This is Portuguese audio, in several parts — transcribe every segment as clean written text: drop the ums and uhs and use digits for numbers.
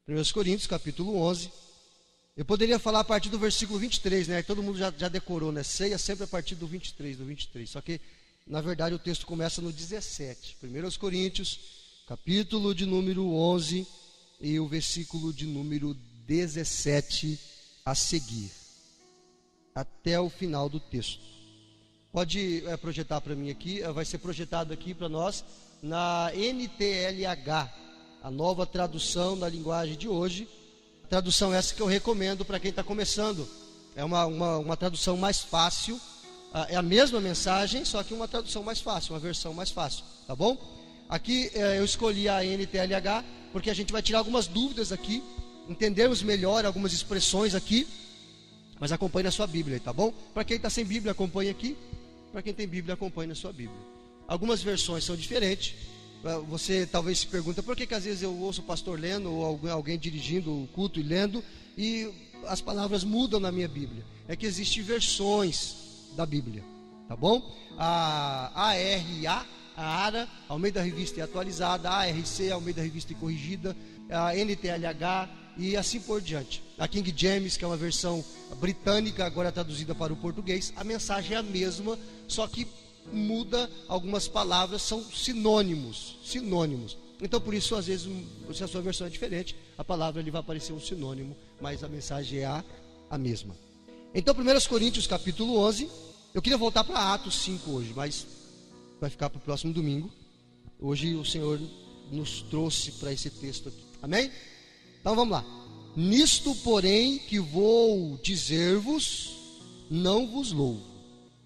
1 Coríntios, capítulo 11. Eu poderia falar a partir do versículo 23, né? Todo mundo já decorou, né? Ceia sempre a partir do 23. Só que, na verdade, o texto começa no 17. 1 Coríntios, capítulo de número 11 e o versículo de número 17 a seguir, até o final do texto. Pode projetar para mim aqui, vai ser projetado aqui para nós na NTLH, a nova tradução da linguagem de hoje. Tradução essa que eu recomendo para quem está começando. É uma tradução mais fácil. É a mesma mensagem, só que uma tradução mais fácil, uma versão mais fácil, tá bom? Aqui eu escolhi a NTLH porque a gente vai tirar algumas dúvidas aqui, entendermos melhor algumas expressões aqui, mas acompanhe na sua Bíblia, tá bom? Para quem está sem Bíblia, acompanhe aqui. Para quem tem Bíblia, acompanhe na sua Bíblia. Algumas versões são diferentes. Você talvez se pergunta por que às vezes eu ouço o pastor lendo ou alguém dirigindo o culto e lendo e as palavras mudam na minha Bíblia. É que existem versões da Bíblia, tá bom? A ARA, a ARA, Almeida Revista e Atualizada, a ARC, Almeida Revista e Corrigida, a NTLH e assim por diante. A King James, que é uma versão britânica, agora traduzida para o português, a mensagem é a mesma, só que muda algumas palavras, são sinônimos. Então por isso às vezes, se a sua versão é diferente, a palavra ali vai aparecer um sinônimo, mas a mensagem é a mesma. Então 1 Coríntios capítulo 11, eu queria voltar para Atos 5 hoje, mas vai ficar para o próximo domingo. Hoje o Senhor nos trouxe para esse texto aqui, amém? Então vamos lá. Nisto porém que vou dizer-vos, não vos louvo,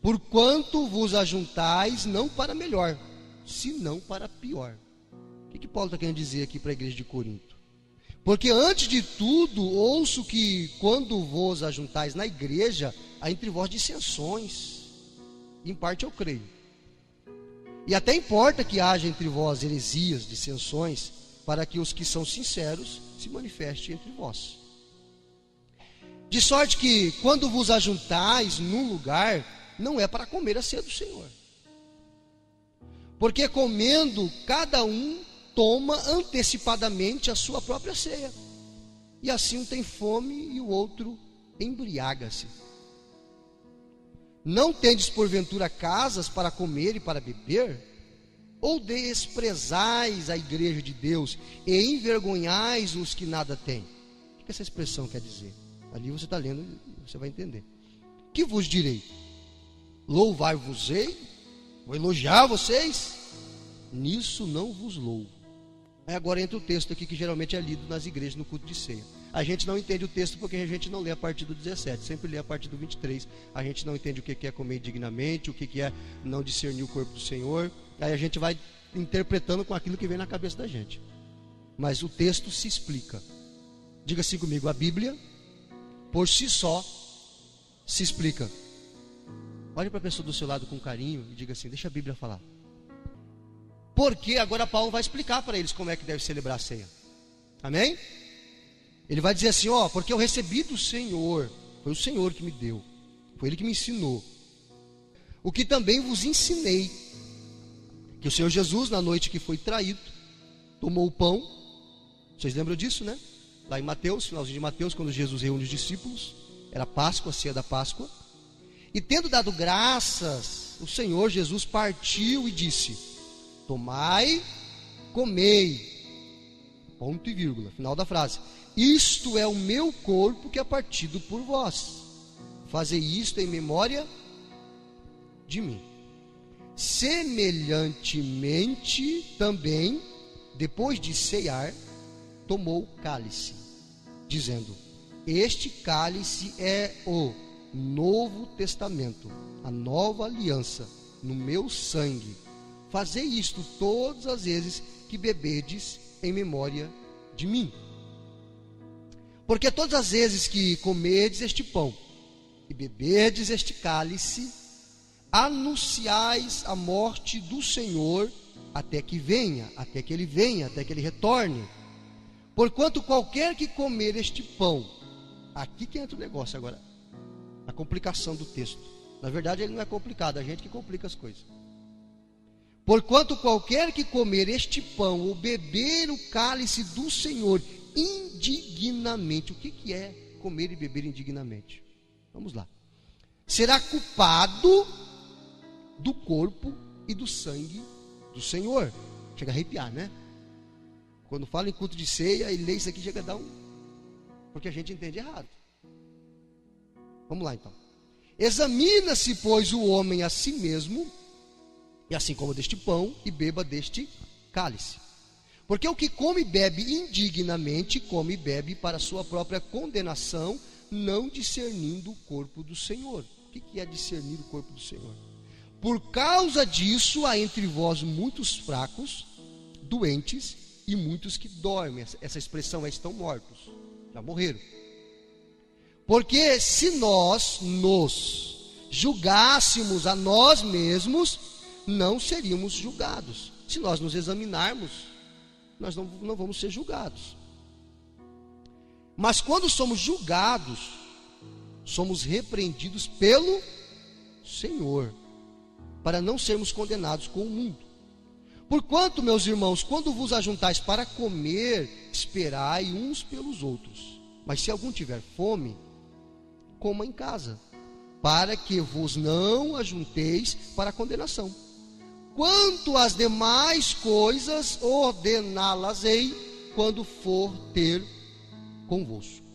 porquanto vos ajuntais não para melhor, senão para pior. O que Paulo está querendo dizer aqui para a igreja de Corinto? Porque antes de tudo, ouço que quando vos ajuntais na igreja, há entre vós dissensões. Em parte eu creio. E até importa que haja entre vós heresias, dissensões, para que os que são sinceros se manifestem entre vós. De sorte que quando vos ajuntais num lugar, não é para comer a ceia do Senhor. Porque comendo, cada um toma antecipadamente a sua própria ceia. E assim um tem fome e o outro embriaga-se. Não tendes porventura casas para comer e para beber? Ou desprezais a igreja de Deus e envergonhais os que nada têm? O que essa expressão quer dizer? Ali você está lendo e você vai entender. Que vos direi? Louvar-vos-ei? Vou elogiar vocês? Nisso não vos louvo. Aí agora entra o texto aqui que geralmente é lido nas igrejas no culto de ceia. A gente não entende o texto porque a gente não lê a partir do 17, sempre lê a partir do 23. A gente não entende o que é comer dignamente, o que é não discernir o corpo do Senhor. Aí a gente vai interpretando com aquilo que vem na cabeça da gente. Mas o texto se explica. Diga assim comigo, a Bíblia, por si só, se explica. Olhe para a pessoa do seu lado com carinho e diga assim, deixa a Bíblia falar. Porque agora Paulo vai explicar para eles como é que deve celebrar a ceia. Amém? Ele vai dizer assim, porque eu recebi do Senhor, foi o Senhor que me deu, foi Ele que me ensinou. O que também vos ensinei, que o Senhor Jesus, na noite que foi traído, tomou o pão. Vocês lembram disso, né? Lá em Mateus, finalzinho de Mateus, quando Jesus reúne os discípulos, era Páscoa, a ceia da Páscoa. E tendo dado graças, o Senhor Jesus partiu e disse, tomai, comei, ponto e vírgula, final da frase. Isto é o meu corpo que é partido por vós. Fazei isto em memória de mim. Semelhantemente também, depois de ceiar, tomou o cálice, dizendo, este cálice é o Novo Testamento, a nova aliança, no meu sangue. Fazei isto todas as vezes que bebedes em memória de mim. Porque todas as vezes que comerdes este pão e beberdes este cálice, anunciais a morte do Senhor até que venha, até que ele venha, até que ele retorne. Porquanto qualquer que comer este pão, aqui que entra o negócio agora, a complicação do texto. Na verdade ele não é complicado, a gente que complica as coisas. Porquanto qualquer que comer este pão ou beber o cálice do Senhor indignamente. O que é comer e beber indignamente? Vamos lá. Será culpado do corpo e do sangue do Senhor. Chega a arrepiar, né? Quando fala em culto de ceia, e lê isso aqui, chega a dar porque a gente entende errado. Vamos lá então. Examina-se, pois, o homem a si mesmo, e assim coma deste pão e beba deste cálice. Porque o que come e bebe indignamente, come e bebe para a sua própria condenação, não discernindo o corpo do Senhor. O que é discernir o corpo do Senhor? Por causa disso, há entre vós muitos fracos, doentes e muitos que dormem. Essa expressão é: estão mortos, já morreram. Porque se nós nos julgássemos a nós mesmos, não seríamos julgados. Se nós nos examinarmos, nós não vamos ser julgados. Mas quando somos julgados, somos repreendidos pelo Senhor, para não sermos condenados com o mundo. Porquanto, meus irmãos, quando vos ajuntais para comer, esperai uns pelos outros. Mas se algum tiver fome, coma em casa, para que vos não ajunteis para a condenação. Quanto às demais coisas, ordená-las-ei quando for ter convosco.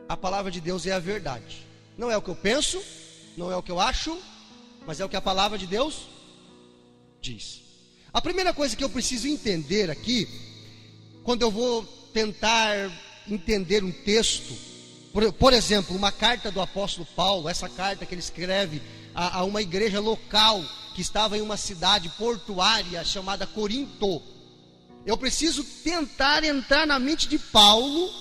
A palavra de Deus é a verdade. Não é o que eu penso, não é o que eu acho, mas é o que a palavra de Deus diz. A primeira coisa que eu preciso entender aqui, quando eu vou tentar entender um texto, por exemplo, uma carta do apóstolo Paulo, essa carta que ele escreve a uma igreja local que estava em uma cidade portuária chamada Corinto. Eu preciso tentar entrar na mente de Paulo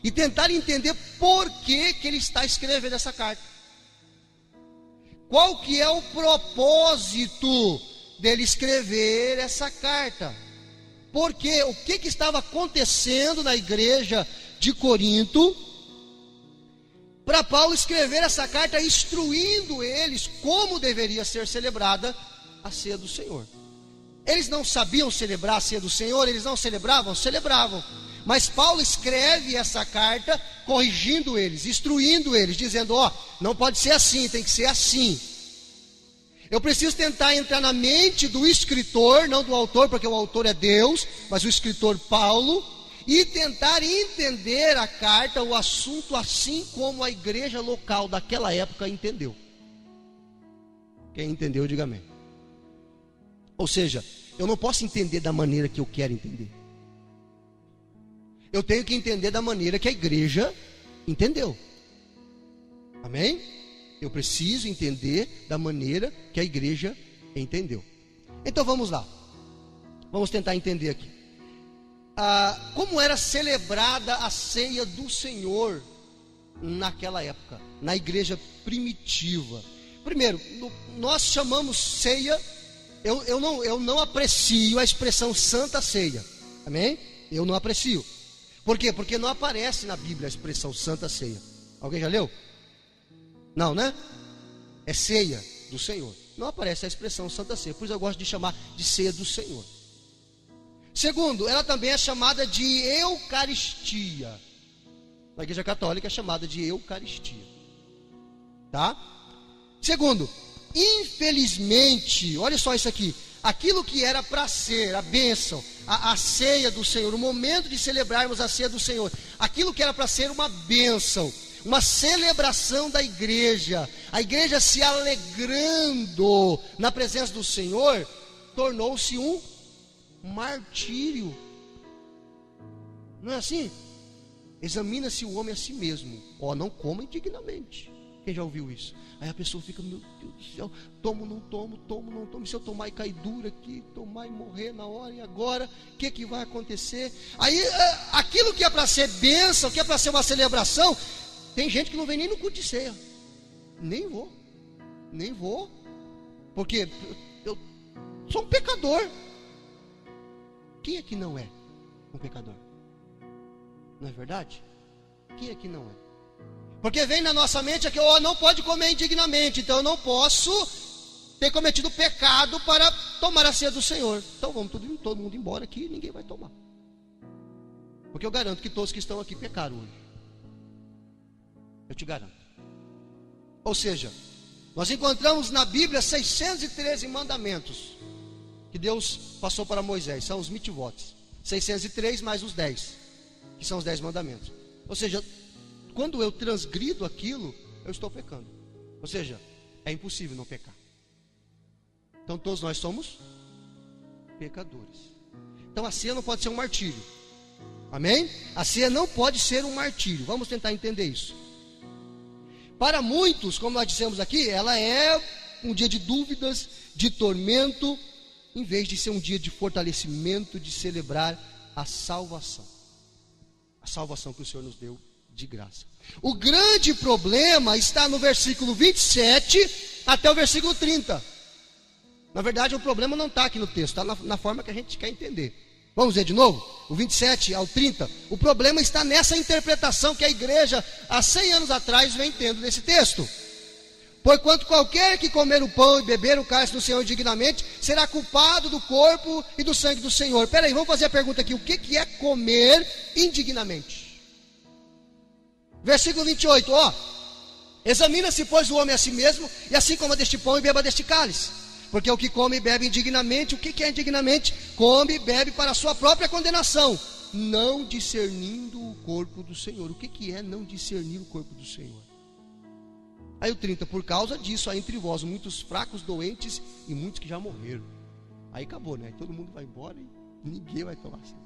e tentar entender por que ele está escrevendo essa carta. Qual que é o propósito dele escrever essa carta? Porque o que estava acontecendo na igreja de Corinto para Paulo escrever essa carta instruindo eles como deveria ser celebrada a ceia do Senhor? Eles não sabiam celebrar a ceia do Senhor? Eles não celebravam? Celebravam. Mas Paulo escreve essa carta corrigindo eles, instruindo eles, dizendo: não pode ser assim, tem que ser assim. Eu preciso tentar entrar na mente do escritor, não do autor, porque o autor é Deus, mas o escritor Paulo, e tentar entender a carta, o assunto, assim como a igreja local daquela época entendeu. Quem entendeu, diga amém. Ou seja, eu não posso entender da maneira que eu quero entender. Eu tenho que entender da maneira que a igreja entendeu. Amém? Eu preciso entender da maneira que a igreja entendeu. Então vamos lá. Vamos tentar entender aqui. Como era celebrada a ceia do Senhor naquela época, na igreja primitiva. Primeiro, nós chamamos ceia, eu não aprecio a expressão Santa Ceia. Amém? Eu não aprecio. Por quê? Porque não aparece na Bíblia a expressão Santa Ceia. Alguém já leu? Não, né? É ceia do Senhor. Não aparece a expressão Santa Ceia. Por isso eu gosto de chamar de ceia do Senhor. Segundo, ela também é chamada de Eucaristia. Na igreja católica é chamada de Eucaristia. Tá? Segundo, infelizmente, olha só isso aqui. Aquilo que era para ser a bênção, a ceia do Senhor, o momento de celebrarmos a ceia do Senhor, aquilo que era para ser uma bênção, uma celebração da igreja, a igreja se alegrando na presença do Senhor, tornou-se um martírio. Não é assim? Examina-se o homem a si mesmo. Não coma indignamente. Quem já ouviu isso? Aí a pessoa fica: meu Deus do céu, tomo, não tomo, tomo, não tomo. Se eu tomar e cair dura aqui, tomar e morrer na hora, e agora? O que vai acontecer? Aí aquilo que é para ser bênção, que é para ser uma celebração, tem gente que não vem nem no culto de ceia. Nem vou, porque eu sou um pecador. Quem é que não é um pecador? Não é verdade? Quem é que não é? Porque vem na nossa mente que não pode comer indignamente, então eu não posso ter cometido pecado para tomar a ceia do Senhor. Então vamos todo mundo embora aqui, ninguém vai tomar. Porque eu garanto que todos que estão aqui pecaram hoje. Eu te garanto. Ou seja, nós encontramos na Bíblia 613 mandamentos que Deus passou para Moisés. São os mitzvot. 603 mais os 10, que são os 10 mandamentos. Ou seja, quando eu transgrido aquilo, eu estou pecando. Ou seja, é impossível não pecar. Então todos nós somos pecadores. Então a ceia não pode ser um martírio. Amém? A ceia não pode ser um martírio. Vamos tentar entender isso. Para muitos, como nós dissemos aqui, ela é um dia de dúvidas, de tormento, em vez de ser um dia de fortalecimento, de celebrar a salvação. A salvação que o Senhor nos deu de graça. O grande problema está no versículo 27 até o versículo 30. Na verdade, o problema não está aqui no texto, está na forma que a gente quer entender. Vamos ver de novo? O 27 ao 30. O problema está nessa interpretação que a igreja, há 100 anos atrás, vem tendo desse texto. Porquanto qualquer que comer o pão e beber o cálice do Senhor indignamente, será culpado do corpo e do sangue do Senhor. Espera aí, vamos fazer a pergunta aqui. O que é comer indignamente? Versículo 28, examina-se, pois, o homem a si mesmo, e assim coma deste pão e beba deste cálice. Porque o que come e bebe indignamente, o que é indignamente? Come e bebe para a sua própria condenação, não discernindo o corpo do Senhor. O que é não discernir o corpo do Senhor? Aí o 30, por causa disso, há entre vós muitos fracos, doentes e muitos que já morreram. Aí acabou, né? Todo mundo vai embora e ninguém vai tomar ceia.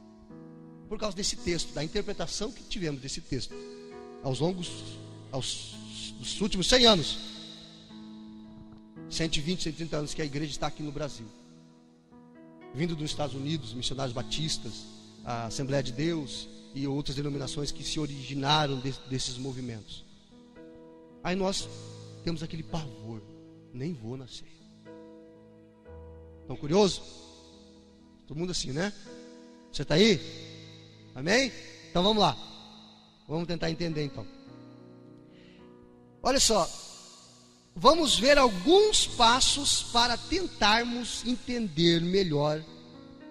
Por causa desse texto, da interpretação que tivemos desse texto, dos últimos 100 anos, 120, 130 anos que a igreja está aqui no Brasil, vindo dos Estados Unidos, missionários batistas, a Assembleia de Deus e outras denominações que se originaram desses movimentos. Aí nós temos aquele pavor, nem vou na ceia. Estão curiosos? Todo mundo assim, né? Você está aí? Amém? Então vamos lá. Vamos tentar entender então. Olha só. Vamos ver alguns passos para tentarmos entender melhor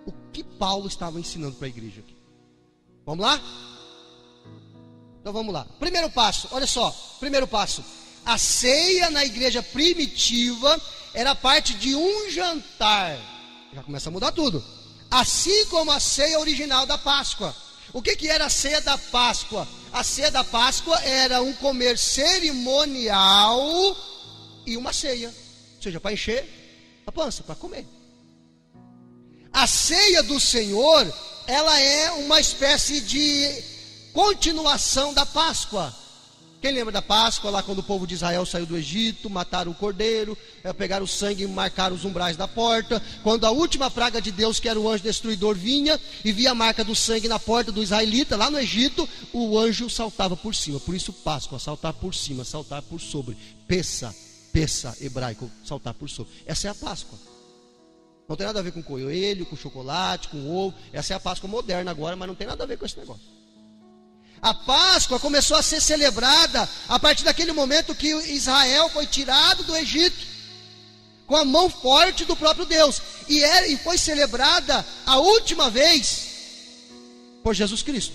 o que Paulo estava ensinando para a igreja aqui. Vamos lá? Então vamos lá. Primeiro passo, olha só. Primeiro passo. A ceia na igreja primitiva era parte de um jantar. Já começa a mudar tudo. Assim como a ceia original da Páscoa. O que era a ceia da Páscoa? A ceia da Páscoa era um comer cerimonial e uma ceia, ou seja, para encher a pança, para comer. A ceia do Senhor, ela é uma espécie de continuação da Páscoa. Quem lembra da Páscoa, lá quando o povo de Israel saiu do Egito, mataram o cordeiro, pegaram o sangue e marcaram os umbrais da porta. Quando a última praga de Deus, que era o anjo destruidor, vinha e via a marca do sangue na porta do israelita, lá no Egito, o anjo saltava por cima. Por isso Páscoa, saltar por cima, saltar por sobre. Pessa hebraico, saltar por sobre. Essa é a Páscoa. Não tem nada a ver com coelho, com chocolate, com ovo. Essa é a Páscoa moderna agora, mas não tem nada a ver com esse negócio. A Páscoa começou a ser celebrada a partir daquele momento que Israel foi tirado do Egito, com a mão forte do próprio Deus, e foi celebrada a última vez por Jesus Cristo.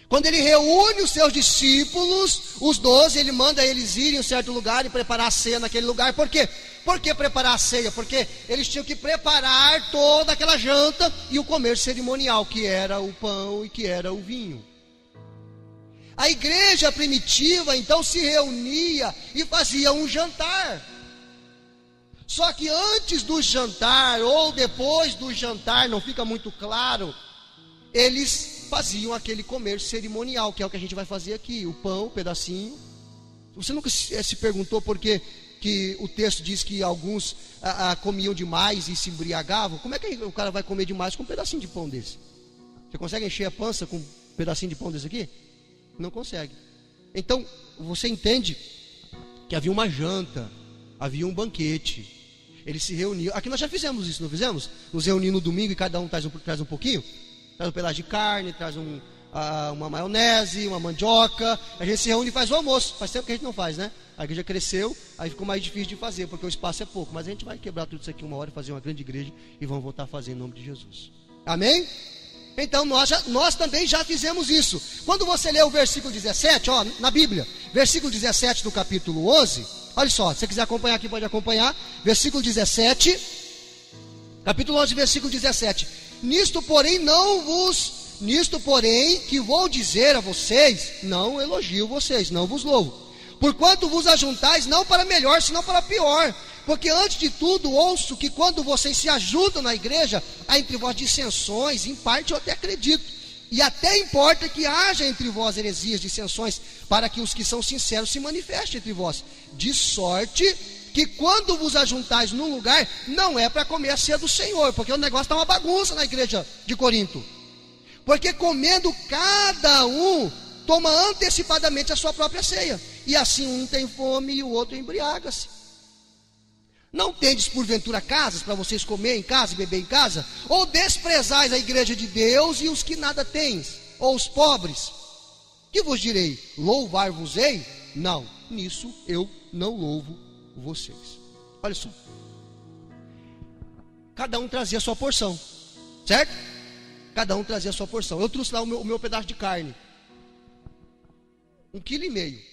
Quando ele reúne os seus discípulos, os 12, ele manda eles irem em um certo lugar e preparar a ceia naquele lugar. Por quê? Por que preparar a ceia? Porque eles tinham que preparar toda aquela janta e o comer cerimonial, que era o pão e que era o vinho. A igreja primitiva então se reunia e fazia um jantar. Só que antes do jantar ou depois do jantar, não fica muito claro, eles faziam aquele comer cerimonial, que é o que a gente vai fazer aqui, o pão, um pedacinho. Você nunca se perguntou por que o texto diz que alguns comiam demais e se embriagavam? Como é que o cara vai comer demais com um pedacinho de pão desse? Você consegue encher a pança com um pedacinho de pão desse aqui? Não consegue. Então, você entende que havia uma janta, havia um banquete. Eles se reuniam. Aqui nós já fizemos isso, não fizemos? Nos reunimos no domingo e cada um traz um pouquinho. Traz um pedaço de carne, traz uma maionese, uma mandioca. A gente se reúne e faz o almoço. Faz tempo que a gente não faz, né? A igreja cresceu, aí ficou mais difícil de fazer, porque o espaço é pouco. Mas a gente vai quebrar tudo isso aqui uma hora e fazer uma grande igreja e vamos voltar a fazer em nome de Jesus. Amém? Então nós também já fizemos isso. Quando você lê o versículo 17, ó, na Bíblia, versículo 17 do capítulo 11, olha só, se você quiser acompanhar aqui, pode acompanhar. Versículo 17, capítulo 11, versículo 17. Nisto, porém, que vou dizer a vocês, não elogio vocês, não vos louvo. Porquanto vos ajuntais, não para melhor, senão para pior. Porque antes de tudo, ouço que quando vocês se ajuntam na igreja, há entre vós dissensões, em parte eu até acredito. E até importa que haja entre vós heresias, dissensões, para que os que são sinceros se manifestem entre vós. De sorte que quando vos ajuntais num lugar, não é para comer a ceia do Senhor, porque o negócio está uma bagunça na igreja de Corinto. Porque comendo cada um, toma antecipadamente a sua própria ceia, e assim um tem fome e o outro embriaga-se. Não tendes porventura casas para vocês comer em casa e beber em casa? Ou desprezais a igreja de Deus e os que nada tens? Ou os pobres? Que vos direi? Louvar-vos-ei? Não, nisso eu não louvo vocês. Olha só, cada um trazia a sua porção, certo? Cada um trazia a sua porção. Eu trouxe lá o meu pedaço de carne, 1,5 kg.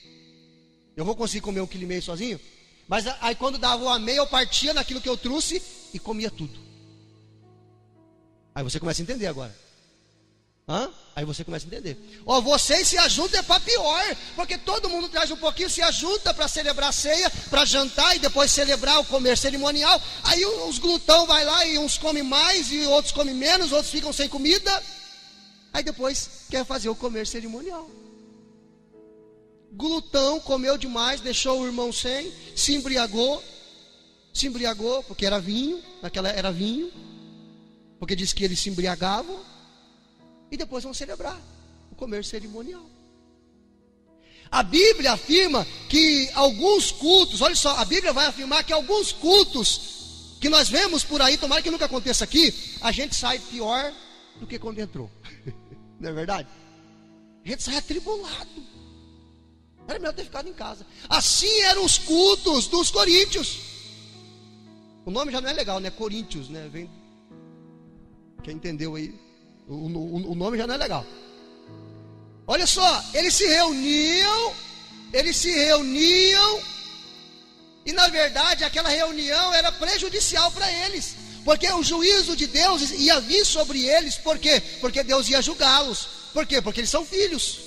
Eu vou conseguir comer 1,5 kg sozinho? Mas aí quando dava uma meia, eu partia naquilo que eu trouxe e comia tudo. Aí você começa a entender agora. Aí você começa a entender. Ó, vocês se ajuntam é para pior, porque todo mundo traz um pouquinho, se ajunta para celebrar a ceia, para jantar e depois celebrar o comer cerimonial. Aí os glutão vai lá e uns comem mais e outros comem menos, outros ficam sem comida. Aí depois quer fazer o comer cerimonial. Glutão comeu demais, deixou o irmão sem, se embriagou, porque era vinho, naquela era vinho, porque disse que eles se embriagavam, e depois vão celebrar o comer cerimonial. A Bíblia afirma que alguns cultos, olha só, a Bíblia vai afirmar que alguns cultos que nós vemos por aí, tomara que nunca aconteça aqui, a gente sai pior do que quando entrou. Não é verdade? A gente sai atribulado. Era melhor ter ficado em casa. Assim eram os cultos dos coríntios. O nome já não é legal, né? Coríntios, né? Vem... Quem entendeu aí? O nome já não é legal. Olha só, eles se reuniam, e na verdade aquela reunião era prejudicial para eles, porque o juízo de Deus ia vir sobre eles. Por quê? Porque Deus ia julgá-los. Por quê? Porque eles são filhos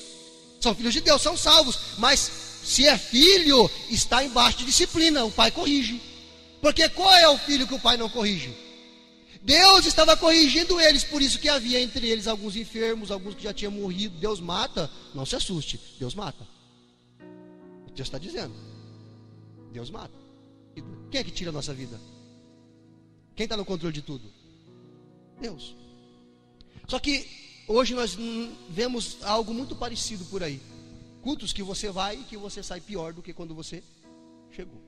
de Deus, são salvos. Mas se é filho, está embaixo de disciplina, o pai corrige. Porque qual é o filho que o pai não corrige? Deus estava corrigindo eles, por isso que havia entre eles alguns enfermos, alguns que já tinham morrido. Deus mata, não se assuste, Deus mata. O texto está dizendo, Deus mata. Quem é que tira a nossa vida? Quem está no controle de tudo? Deus. Só que hoje nós vemos algo muito parecido por aí. Cultos que você vai e que você sai pior do que quando você chegou.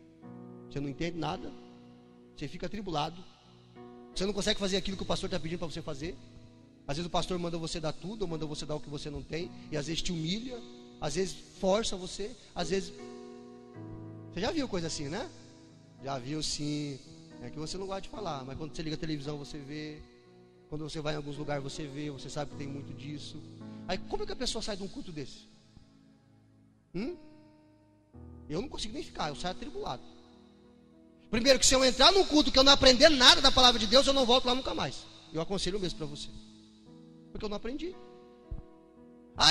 Você não entende nada, você fica atribulado, você não consegue fazer aquilo que o pastor está pedindo para você fazer. Às vezes o pastor manda você dar tudo, ou manda você dar o que você não tem, e às vezes te humilha, às vezes força você, às vezes... Você já viu coisa assim, né? Já viu sim. É que você não gosta de falar, mas quando você liga a televisão você vê. Quando você vai em alguns lugares você vê, você sabe que tem muito disso. Aí como é que a pessoa sai de um culto desse? Eu não consigo nem ficar, eu saio atribulado. Primeiro que se eu entrar num culto que eu não aprender nada da palavra de Deus, eu não volto lá nunca mais. Eu aconselho mesmo para você, porque eu não aprendi.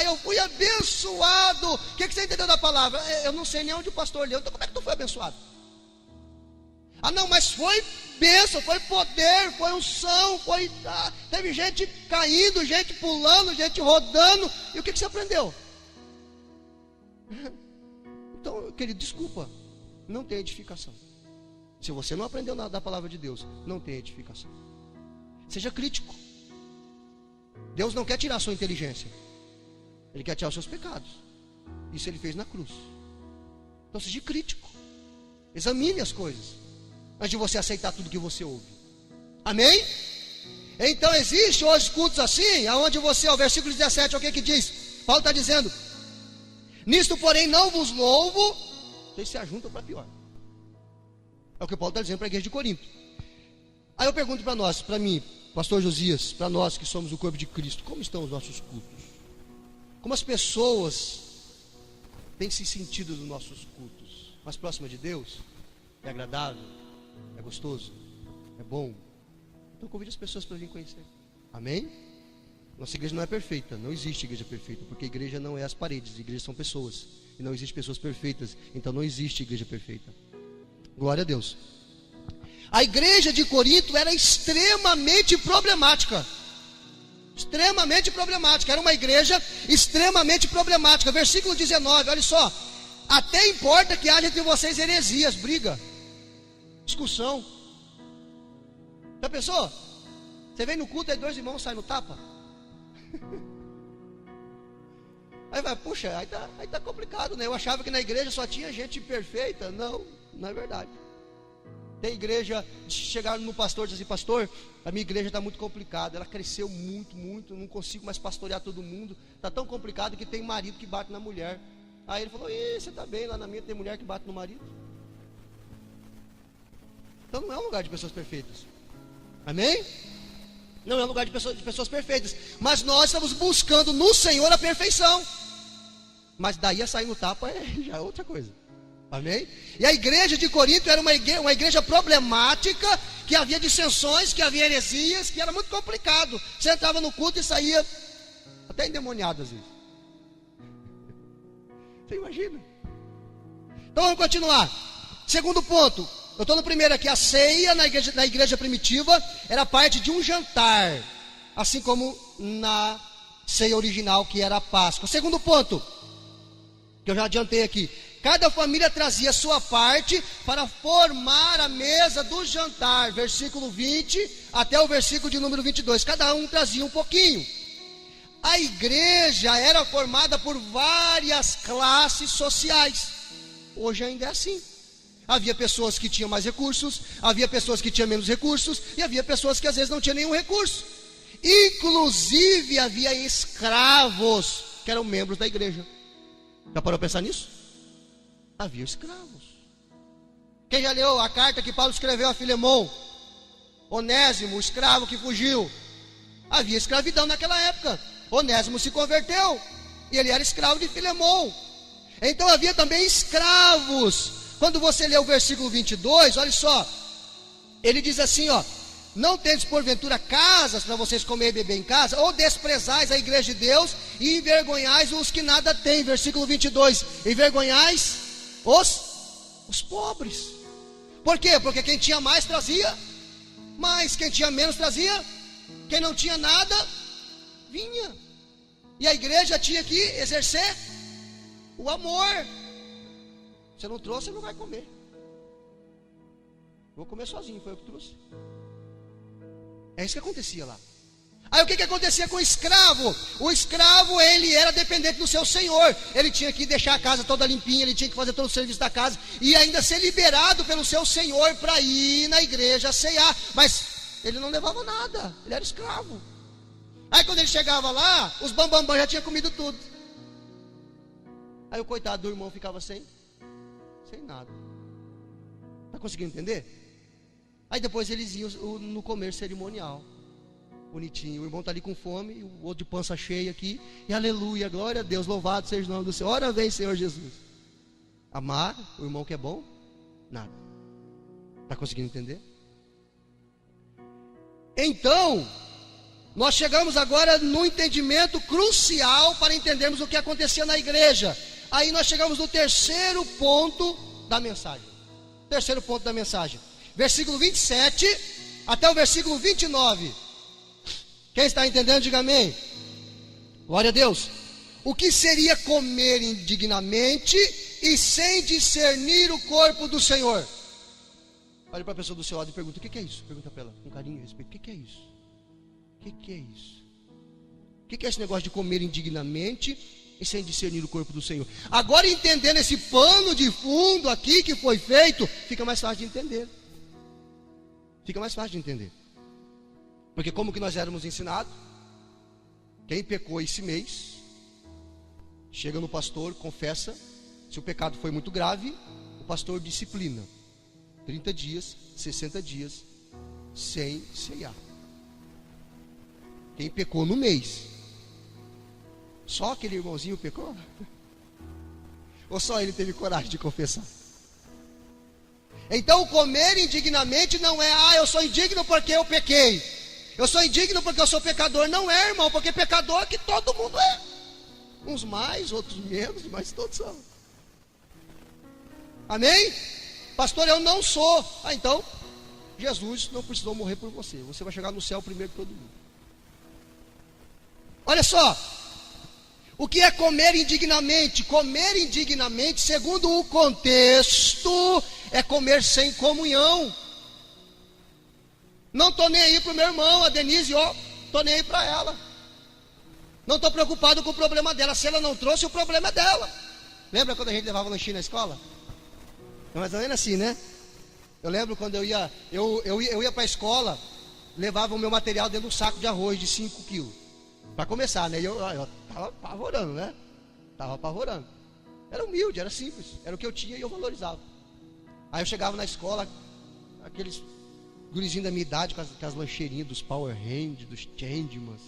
Eu fui abençoado. O que você entendeu da palavra? Eu não sei nem onde o pastor leu. Então como é que tu foi abençoado? Não, mas foi bênção, foi poder, foi unção, teve gente caindo, gente pulando, gente rodando. E o que você aprendeu? Então, querido, desculpa, não tem edificação. Se você não aprendeu nada da palavra de Deus, não tem edificação. Seja crítico. Deus não quer tirar a sua inteligência, Ele quer tirar os seus pecados. Isso Ele fez na cruz. Então seja crítico. Examine as coisas antes de você aceitar tudo que você ouve. Amém? Então existe hoje cultos assim, aonde você, o versículo 17, o que diz? Paulo está dizendo: nisto porém não vos louvo. Vocês se ajuntam para pior. É o que Paulo está dizendo para a igreja de Corinto. Aí eu pergunto para nós, para mim, Pastor Josias, para nós que somos o corpo de Cristo, como estão os nossos cultos? Como as pessoas têm se sentido nos nossos cultos? Mais próxima de Deus? É agradável? É gostoso? É bom? Então convide as pessoas para vir conhecer. Amém? Nossa igreja não é perfeita, não existe igreja perfeita, porque igreja não é as paredes, igrejas são pessoas, e não existem pessoas perfeitas, então não existe igreja perfeita. Glória a Deus. A igreja de Corinto era extremamente problemática. Extremamente problemática. Era uma igreja extremamente problemática. Versículo 19, olha só. Até importa que haja entre vocês heresias, briga, discussão. Já pensou? Você vem no culto e dois irmãos saem no tapa? Aí vai, puxa, aí tá complicado, né? Eu achava que na igreja só tinha gente perfeita. Não, não é verdade. Tem igreja, chegaram no pastor e disseram assim: pastor, a minha igreja está muito complicada, ela cresceu muito, não consigo mais pastorear todo mundo, está tão complicado que tem marido que bate na mulher. Aí ele falou: você está bem, lá na minha tem mulher que bate no marido. Então não é um lugar de pessoas perfeitas. Amém? Não é um lugar de pessoas perfeitas. Mas nós estamos buscando no Senhor a perfeição. Mas daí a sair no tapa já é outra coisa. Amém? E a igreja de Corinto era uma igreja problemática, que havia dissensões, que havia heresias, que era muito complicado. Você entrava no culto e saía até endemoniado às vezes. Você imagina? Então vamos continuar. Segundo ponto, eu estou no primeiro aqui. A ceia na igreja primitiva era parte de um jantar, assim como na ceia original, que era a Páscoa. Segundo ponto, que eu já adiantei aqui: cada família trazia a sua parte para formar a mesa do jantar. Versículo 20 até o versículo de número 22. Cada um trazia um pouquinho. A igreja era formada por várias classes sociais. Hoje ainda é assim. Havia pessoas que tinham mais recursos, havia pessoas que tinham menos recursos, e havia pessoas que às vezes não tinham nenhum recurso. Inclusive havia escravos que eram membros da igreja. Já parou para pensar nisso? Havia escravos. Quem já leu a carta que Paulo escreveu a Filemon? Onésimo, o escravo que fugiu. Havia escravidão naquela época. Onésimo se converteu e ele era escravo de Filemon. Então havia também escravos. Quando você lê o versículo 22, olha só, ele diz assim, ó: não tendes porventura casas para vocês comer e beber em casa, ou desprezais a igreja de Deus e envergonhais os que nada têm. Versículo 22, envergonhais os pobres. Por quê? Porque quem tinha mais trazia mais, quem tinha menos trazia, quem não tinha nada vinha. E a igreja tinha que exercer o amor. Você não trouxe, você não vai comer. Vou comer sozinho, foi eu que trouxe. É isso que acontecia lá. Aí o que acontecia com o escravo? O escravo, ele era dependente do seu senhor. Ele tinha que deixar a casa toda limpinha, ele tinha que fazer todo o serviço da casa e ainda ser liberado pelo seu senhor para ir na igreja ceiar. Mas ele não levava nada, ele era escravo. Aí quando ele chegava lá, os bambambam já tinham comido tudo. Aí o coitado do irmão ficava sem nada. Está conseguindo entender? Aí depois eles iam no comer cerimonial, bonitinho. O irmão está ali com fome, e o outro de pança cheia aqui, e aleluia, glória a Deus, louvado seja o nome do Senhor. Ora vem, Senhor Jesus. Amar o irmão que é bom? Nada. Está conseguindo entender? Então, nós chegamos agora no entendimento crucial para entendermos o que acontecia na igreja. Aí nós chegamos no terceiro ponto da mensagem. Terceiro ponto da mensagem. Versículo 27 até o versículo 29. Quem está entendendo, diga amém. Glória a Deus. O que seria comer indignamente e sem discernir o corpo do Senhor? Olha para a pessoa do seu lado e pergunta: o que é isso? Pergunta para ela com carinho e respeito: o que é isso? O que é isso? O que é esse negócio de comer indignamente e sem discernir o corpo do Senhor? Agora, entendendo esse pano de fundo aqui que foi feito, fica mais fácil de entender. Fica mais fácil de entender. Porque como que nós éramos ensinados? Quem pecou esse mês, chega no pastor, confessa. Se o pecado foi muito grave, o pastor disciplina. 30 dias, 60 dias, sem ceiar. Quem pecou no mês? Só aquele irmãozinho pecou? Ou só ele teve coragem de confessar? Então, comer indignamente não é, eu sou indigno porque eu pequei. Eu sou indigno porque eu sou pecador. Não é, irmão, porque pecador que todo mundo é. Uns mais, outros menos, mas todos são. Amém? Pastor, eu não sou. Então, Jesus não precisou morrer por você. Você vai chegar no céu primeiro que todo mundo. Olha só. O que é comer indignamente? Comer indignamente, segundo o contexto, é comer sem comunhão. Não estou nem aí para o meu irmão, a Denise, estou nem aí para ela. Não estou preocupado com o problema dela. Se ela não trouxe, o problema é dela. Lembra quando a gente levava lanchinho na escola? É mais ou menos assim, né? Eu lembro quando eu ia para a escola, levava o meu material dentro de um saco de arroz de 5 quilos. Para começar, né? E eu estava apavorando, né? Estava apavorando. Era humilde, era simples. Era o que eu tinha e eu valorizava. Aí eu chegava na escola, aqueles gurizinhos da minha idade, com as lancheirinhas dos Power Rangers, dos Changemans.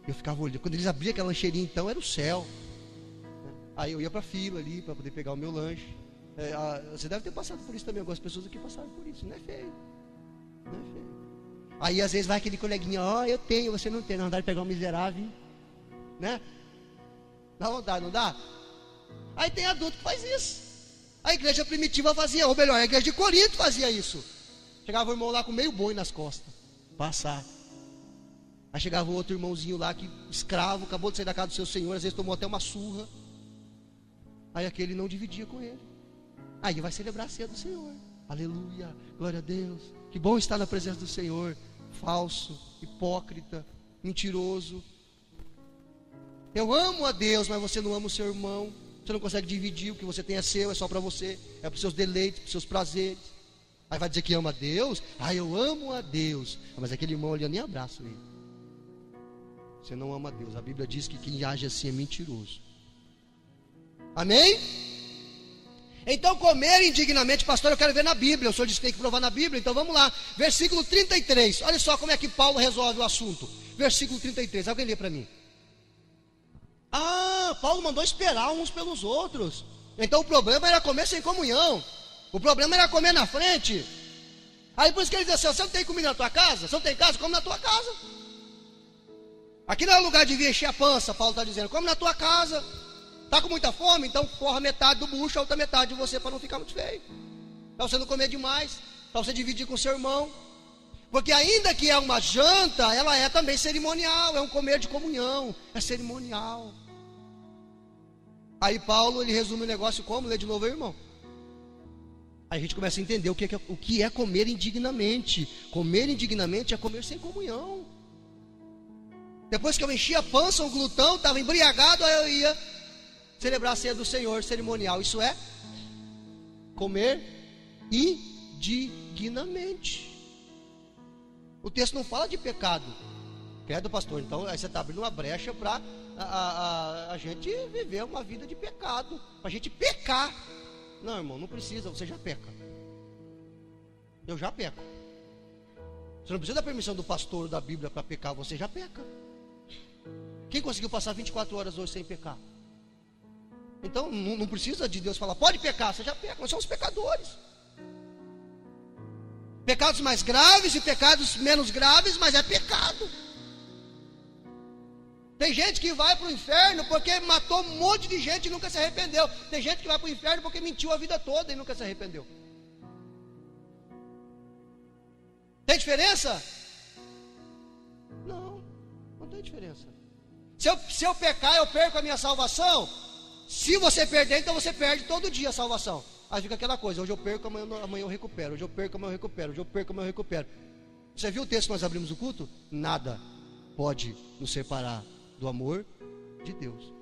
Eu ficava olhando. Quando eles abriam aquela lancheirinha, então, era o céu. Aí eu ia para a fila ali, para poder pegar o meu lanche. Você deve ter passado por isso também. Algumas pessoas aqui passaram por isso. Não é feio. Não é feio. Aí às vezes vai aquele coleguinha, eu tenho, você não tem. Dá vontade de pegar um miserável, né? Dá vontade, não dá? Aí tem adulto que faz isso. A igreja primitiva fazia, ou melhor, a igreja de Corinto fazia isso. Chegava o irmão lá com meio boi nas costas, passar. Aí chegava um outro irmãozinho lá, que escravo, acabou de sair da casa do seu senhor, às vezes tomou até uma surra. Aí aquele não dividia com ele. Aí vai celebrar a ceia do Senhor. Aleluia, glória a Deus. Que bom estar na presença do Senhor. Falso, hipócrita, mentiroso. Eu amo a Deus, mas você não ama o seu irmão. Você não consegue dividir, o que você tem é seu, é só para você. É para os seus deleites, para os seus prazeres. Aí vai dizer que ama a Deus. Eu amo a Deus. Mas aquele irmão ali eu nem abraço ele. Você não ama a Deus. A Bíblia diz que quem age assim é mentiroso. Amém? Então comer indignamente, pastor, eu quero ver na Bíblia. O senhor disse que tem que provar na Bíblia, então vamos lá. Versículo 33. Olha só como é que Paulo resolve o assunto. Versículo 33. Alguém lê para mim. Paulo mandou esperar uns pelos outros. Então o problema era comer sem comunhão. O problema era comer na frente. Aí por isso que ele diz assim, você não tem comida na tua casa? Você não tem casa? Come na tua casa. Aqui não é lugar de vir encher a pança, Paulo está dizendo. Come na tua casa. Está com muita fome? Então forra metade do bucho, a outra metade de você, para não ficar muito feio. Para você não comer demais, para você dividir com seu irmão. Porque ainda que é uma janta, ela é também cerimonial, é um comer de comunhão, é cerimonial. Aí Paulo, ele resume o negócio como? Lê de novo aí, irmão. Aí a gente começa a entender o que é comer indignamente. Comer indignamente é comer sem comunhão. Depois que eu enchi a pança, um glutão, estava embriagado, aí eu ia celebrar a ceia do Senhor, cerimonial. Isso é comer indignamente. O texto não fala de pecado. Credo, pastor. Então aí você está abrindo uma brecha para a gente viver uma vida de pecado, para a gente pecar. Não, irmão, não precisa, você já peca. Eu já peco. Você não precisa da permissão do pastor ou da Bíblia para pecar, você já peca. Quem conseguiu passar 24 horas hoje sem pecar? Então não precisa de Deus falar, pode pecar, você já peca. Nós somos pecadores. Pecados mais graves e pecados menos graves, mas é pecado. Tem gente que vai para o inferno porque matou um monte de gente e nunca se arrependeu. Tem gente que vai para o inferno porque mentiu a vida toda e nunca se arrependeu. Tem diferença? Não tem diferença. Se eu pecar, eu perco a minha salvação. Se você perder, então você perde todo dia a salvação. Aí fica aquela coisa, hoje eu perco, amanhã eu recupero. Hoje eu perco, amanhã eu recupero. Hoje eu perco, amanhã eu recupero. Você viu o texto que nós abrimos o culto? Nada pode nos separar do amor de Deus.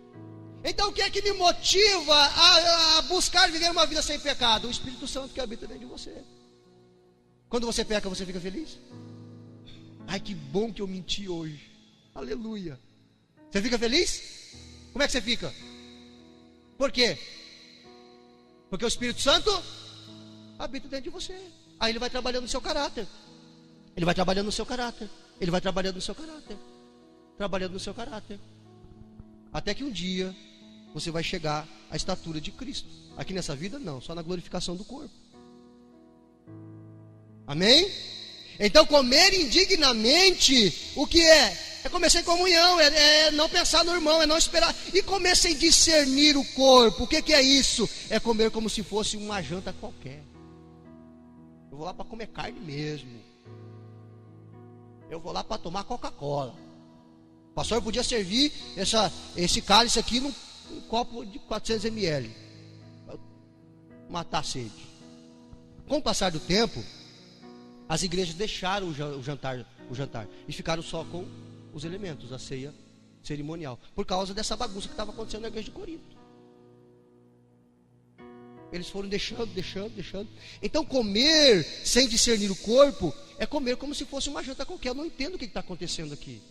Então o que é que me motiva a buscar viver uma vida sem pecado? O Espírito Santo que habita dentro de você. Quando você peca, você fica feliz? Ai, que bom que eu menti hoje. Aleluia. Você fica feliz? Como é que você fica? Por quê? Porque o Espírito Santo habita dentro de você. Aí ele vai trabalhando no seu caráter. Ele vai trabalhando no seu caráter. Ele vai trabalhando no seu caráter. trabalhando no seu caráter. Até que um dia você vai chegar à estatura de Cristo. Aqui nessa vida não, só na glorificação do corpo. Amém? Então comer indignamente, o que é? É comer sem comunhão, é não pensar no irmão, é não esperar. E comer sem discernir o corpo, o que é isso? É comer como se fosse uma janta qualquer. Eu vou lá para comer carne mesmo. Eu vou lá para tomar Coca-Cola. O pastor podia servir esse cálice aqui num copo de 400 ml. Matar a sede. Com o passar do tempo, as igrejas deixaram o jantar e ficaram só com os elementos, a ceia cerimonial, por causa dessa bagunça que estava acontecendo na igreja de Corinto. Eles foram deixando. Então comer sem discernir o corpo é comer como se fosse uma janta qualquer. Eu não entendo o que está acontecendo aqui.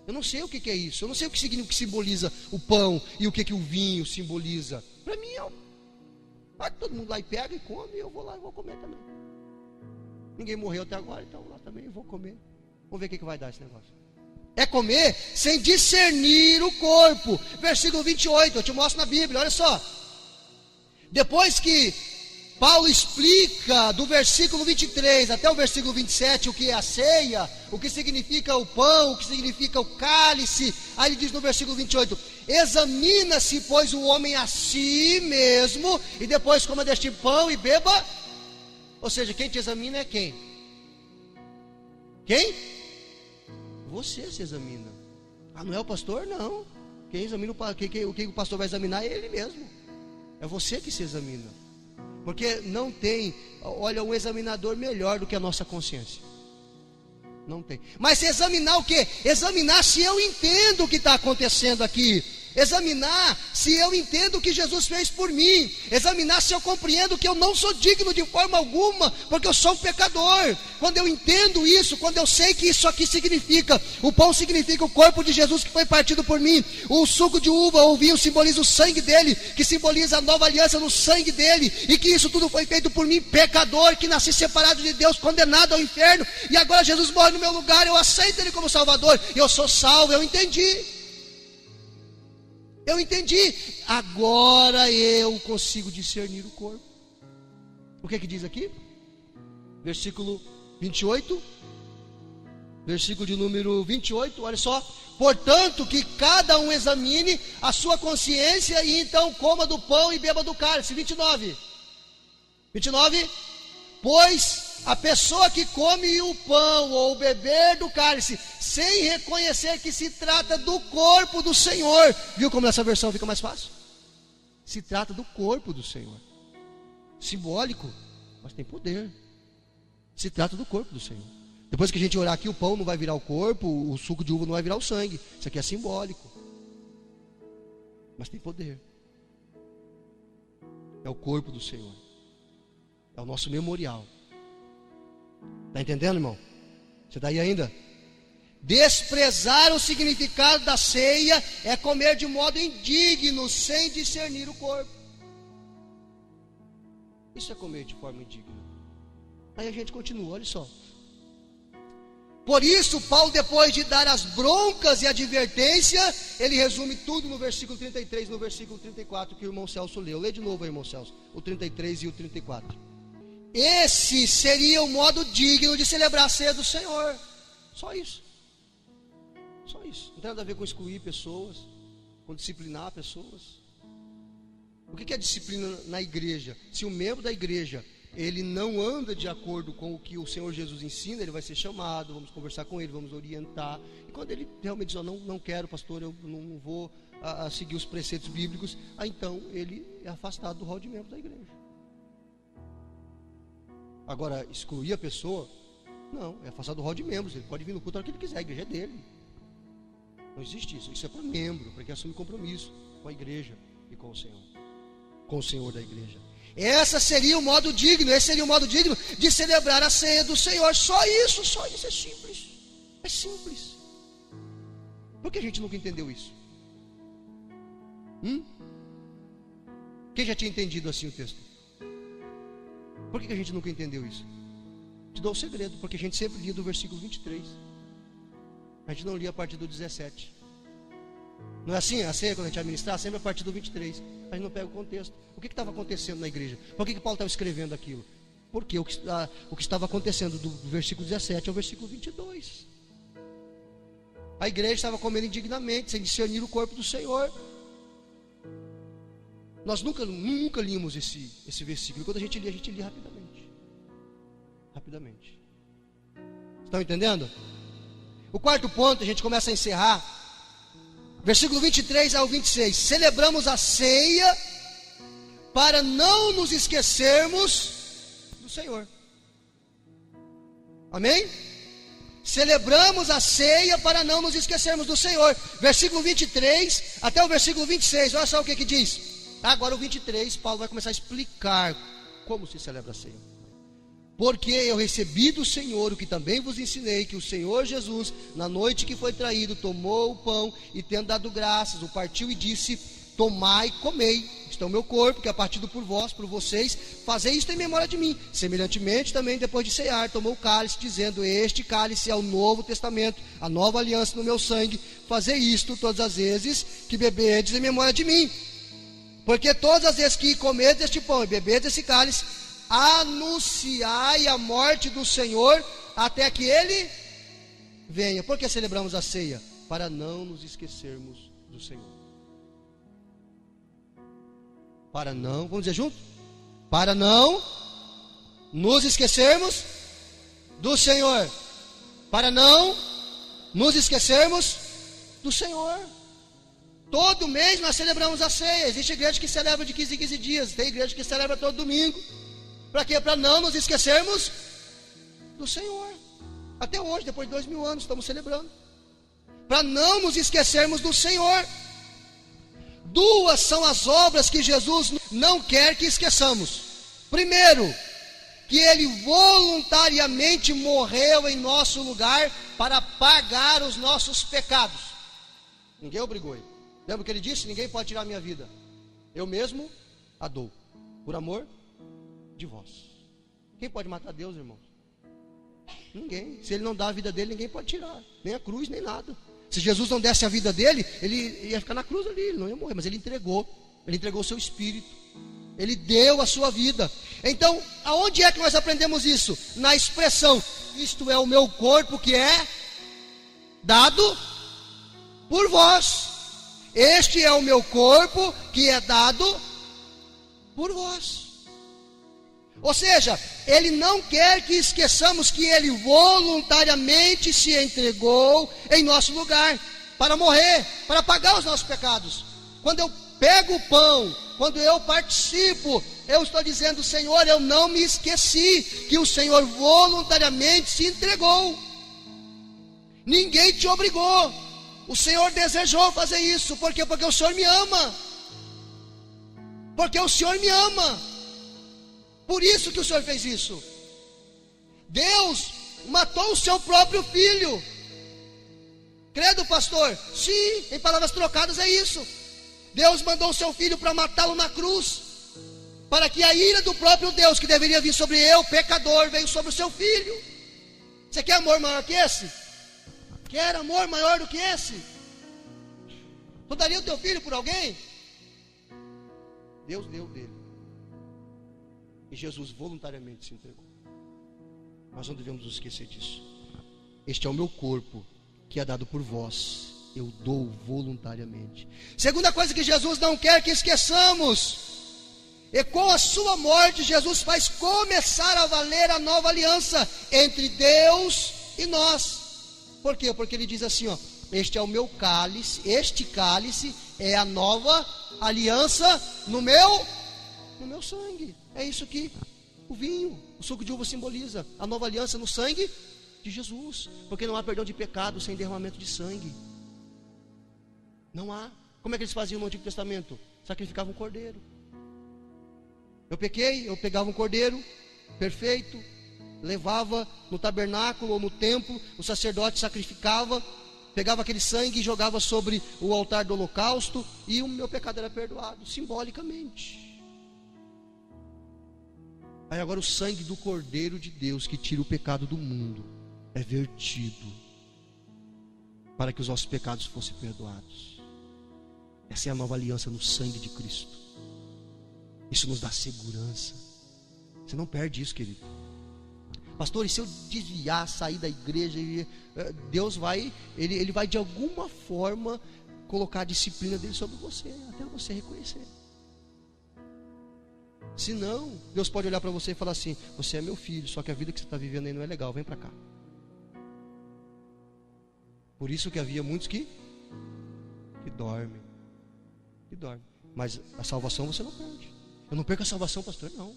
Eu não sei o que é isso. Eu não sei o que simboliza o pão e o que o vinho simboliza. Para mim vai todo mundo lá e pega e come, e eu vou lá e vou comer também. Ninguém morreu até agora, então lá também eu vou comer. Vamos ver o que vai dar esse negócio. É comer sem discernir o corpo. Versículo 28, eu te mostro na Bíblia, olha só. Depois que Paulo explica do versículo 23 até o versículo 27 o que é a ceia, o que significa o pão, o que significa o cálice. Aí ele diz no versículo 28, examina-se, pois, o homem a si mesmo, e depois coma deste pão e beba. Ou seja, quem te examina é quem? Quem? Você se examina. Ah, não é o pastor? Não. Quem examina o que o pastor vai examinar é ele mesmo. É você que se examina. Porque não tem, olha, um examinador melhor do que a nossa consciência. Não tem. Mas examinar o quê? Examinar se eu entendo o que está acontecendo aqui. Examinar se eu entendo o que Jesus fez por mim. Examinar se eu compreendo que eu não sou digno de forma alguma, porque eu sou um pecador. Quando eu entendo isso, quando eu sei que isso aqui significa, o pão significa o corpo de Jesus que foi partido por mim, o suco de uva ou vinho simboliza o sangue dele, que simboliza a nova aliança no sangue dele, e que isso tudo foi feito por mim, pecador, que nasci separado de Deus, condenado ao inferno, e agora Jesus morre no meu lugar, eu aceito ele como Salvador, eu sou salvo. Eu entendi. Agora eu consigo discernir o corpo. O que diz aqui? Versículo 28. Versículo de número 28, olha só. Portanto, que cada um examine a sua consciência e então coma do pão e beba do cálice. 29. Pois a pessoa que come o pão ou beber do cálice sem reconhecer que se trata do corpo do Senhor. Viu como essa versão fica mais fácil? Se trata do corpo do Senhor. Simbólico, mas tem poder. Se trata do corpo do Senhor. Depois que a gente orar aqui, o pão não vai virar o corpo, o suco de uva não vai virar o sangue. Isso aqui é simbólico, mas tem poder. É o corpo do Senhor. É o nosso memorial. Está entendendo, irmão? Você está aí ainda? Desprezar o significado da ceia é comer de modo indigno, sem discernir o corpo. Isso é comer de forma indigna. Aí a gente continua, olha só. Por isso, Paulo, depois de dar as broncas e advertência, ele resume tudo no versículo 33, no versículo 34, que o irmão Celso leu. Lê de novo aí, irmão Celso, o 33 e o 34. Esse seria o modo digno de celebrar a ceia do Senhor. Só isso. Só isso. Não tem nada a ver com excluir pessoas, com disciplinar pessoas. O que é disciplina na igreja? Se o membro da igreja ele não anda de acordo com o que o Senhor Jesus ensina, ele vai ser chamado, vamos conversar com ele, vamos orientar. E quando ele realmente diz, não quero, pastor, eu não vou seguir os preceitos bíblicos, então ele é afastado do rol de membro da igreja. Agora, excluir a pessoa, não, é afastado do rol de membros. Ele pode vir no culto a hora que ele quiser, a igreja é dele. Não existe isso. Isso é para membro, para quem assume compromisso com a igreja e com o Senhor da igreja. Esse seria o modo digno de celebrar a ceia do Senhor. Só isso, é simples. É simples. Por que a gente nunca entendeu isso? Quem já tinha entendido assim o texto? Por que a gente nunca entendeu isso? Te dou um segredo, porque a gente sempre lia do versículo 23. A gente não lia a partir do 17. Não é assim? A ceia, quando a gente vai ministrar, sempre a partir do 23. A gente não pega o contexto. O que estava acontecendo na igreja? Por que Paulo estava escrevendo aquilo? Porque o que estava acontecendo do versículo 17 ao versículo 22. A igreja estava comendo indignamente, sem discernir o corpo do Senhor. Nós nunca limos esse versículo. Quando a gente lia rapidamente. Rapidamente. Estão entendendo? O quarto ponto, a gente começa a encerrar. Versículo 23 ao 26. Celebramos a ceia para não nos esquecermos do Senhor. Amém? Celebramos a ceia para não nos esquecermos do Senhor. Versículo 23 até o versículo 26. Olha só o que diz. Agora o 23, Paulo vai começar a explicar como se celebra a ceia. Porque eu recebi do Senhor o que também vos ensinei, que o Senhor Jesus, na noite que foi traído, tomou o pão e, tendo dado graças, o partiu e disse: tomai e comei, isto é o meu corpo, que é partido por vós, por vocês, fazei isto em memória de mim. Semelhantemente também, depois de cear, tomou o cálice, dizendo: este cálice é o novo testamento, a nova aliança no meu sangue. Fazei isto todas as vezes que bebedes em memória de mim. Porque todas as vezes que comedes este pão e bebedes esse cálice, anunciai a morte do Senhor até que Ele venha. Por que celebramos a ceia? Para não nos esquecermos do Senhor. Para não, vamos dizer junto? Para não nos esquecermos do Senhor. Para não nos esquecermos do Senhor. Todo mês nós celebramos a ceia. Existe igreja que celebra de 15 em 15 dias. Tem igreja que celebra todo domingo. Para quê? Para não nos esquecermos do Senhor. Até hoje, depois de 2000 anos, estamos celebrando. Para não nos esquecermos do Senhor. Duas são as obras que Jesus não quer que esqueçamos. Primeiro, que Ele voluntariamente morreu em nosso lugar para pagar os nossos pecados. Ninguém obrigou Ele. Lembra o que Ele disse? Ninguém pode tirar a minha vida. Eu mesmo a dou, por amor de vós. Quem pode matar Deus, irmãos? Ninguém. Se Ele não dá a vida dele, ninguém pode tirar. Nem a cruz, nem nada. Se Jesus não desse a vida dele, ele ia ficar na cruz ali, ele não ia morrer. Mas Ele entregou o seu espírito. Ele deu a sua vida. Então, aonde é que nós aprendemos isso? Na expressão: isto é o meu corpo que é dado por vós. Este é o meu corpo que é dado por vós. Ou seja, Ele não quer que esqueçamos que Ele voluntariamente se entregou em nosso lugar, para morrer, para pagar os nossos pecados. Quando eu pego o pão, quando eu participo, eu estou dizendo: Senhor, eu não me esqueci que o Senhor voluntariamente se entregou. Ninguém te obrigou. O Senhor desejou fazer isso. Por quê? Porque o Senhor me ama. Porque o Senhor me ama. Por isso que o Senhor fez isso. Deus matou o seu próprio filho. Credo, pastor? Sim, em palavras trocadas é isso. Deus mandou o seu filho para matá-lo na cruz, para que a ira do próprio Deus, que deveria vir sobre eu, pecador, veio sobre o seu filho. Você quer amor maior que esse? Quer amor maior do que esse? Tu daria o teu filho por alguém? Deus deu dele. E Jesus voluntariamente se entregou. Nós não devemos nos esquecer disso. Este é o meu corpo que é dado por vós. Eu dou voluntariamente. Segunda coisa que Jesus não quer que esqueçamos: e com a sua morte, Jesus faz começar a valer a nova aliança entre Deus e nós. Por quê? Porque Ele diz assim, ó: este é o meu cálice, este cálice é a nova aliança no meu sangue. É isso que o vinho, o suco de uva simboliza. A nova aliança no sangue de Jesus. Porque não há perdão de pecado sem derramamento de sangue. Não há. Como é que eles faziam no Antigo Testamento? Sacrificavam um cordeiro. Eu pequei, eu pegava um cordeiro perfeito, levava no tabernáculo ou no templo, o sacerdote sacrificava, pegava aquele sangue e jogava sobre o altar do holocausto, e o meu pecado era perdoado, simbolicamente. Aí agora o sangue do Cordeiro de Deus, que tira o pecado do mundo, é vertido para que os nossos pecados fossem perdoados. Essa é a nova aliança no sangue de Cristo. Isso nos dá segurança. Você não perde isso, querido. Pastor, e se eu desviar, sair da igreja, Deus vai, Ele vai de alguma forma colocar a disciplina dele sobre você, até você reconhecer. Se não, Deus pode olhar para você e falar assim: você é meu filho, só que a vida que você está vivendo aí não é legal, vem para cá. Por isso que havia muitos que dormem. Mas a salvação você não perde. Eu não perco a salvação, pastor, não.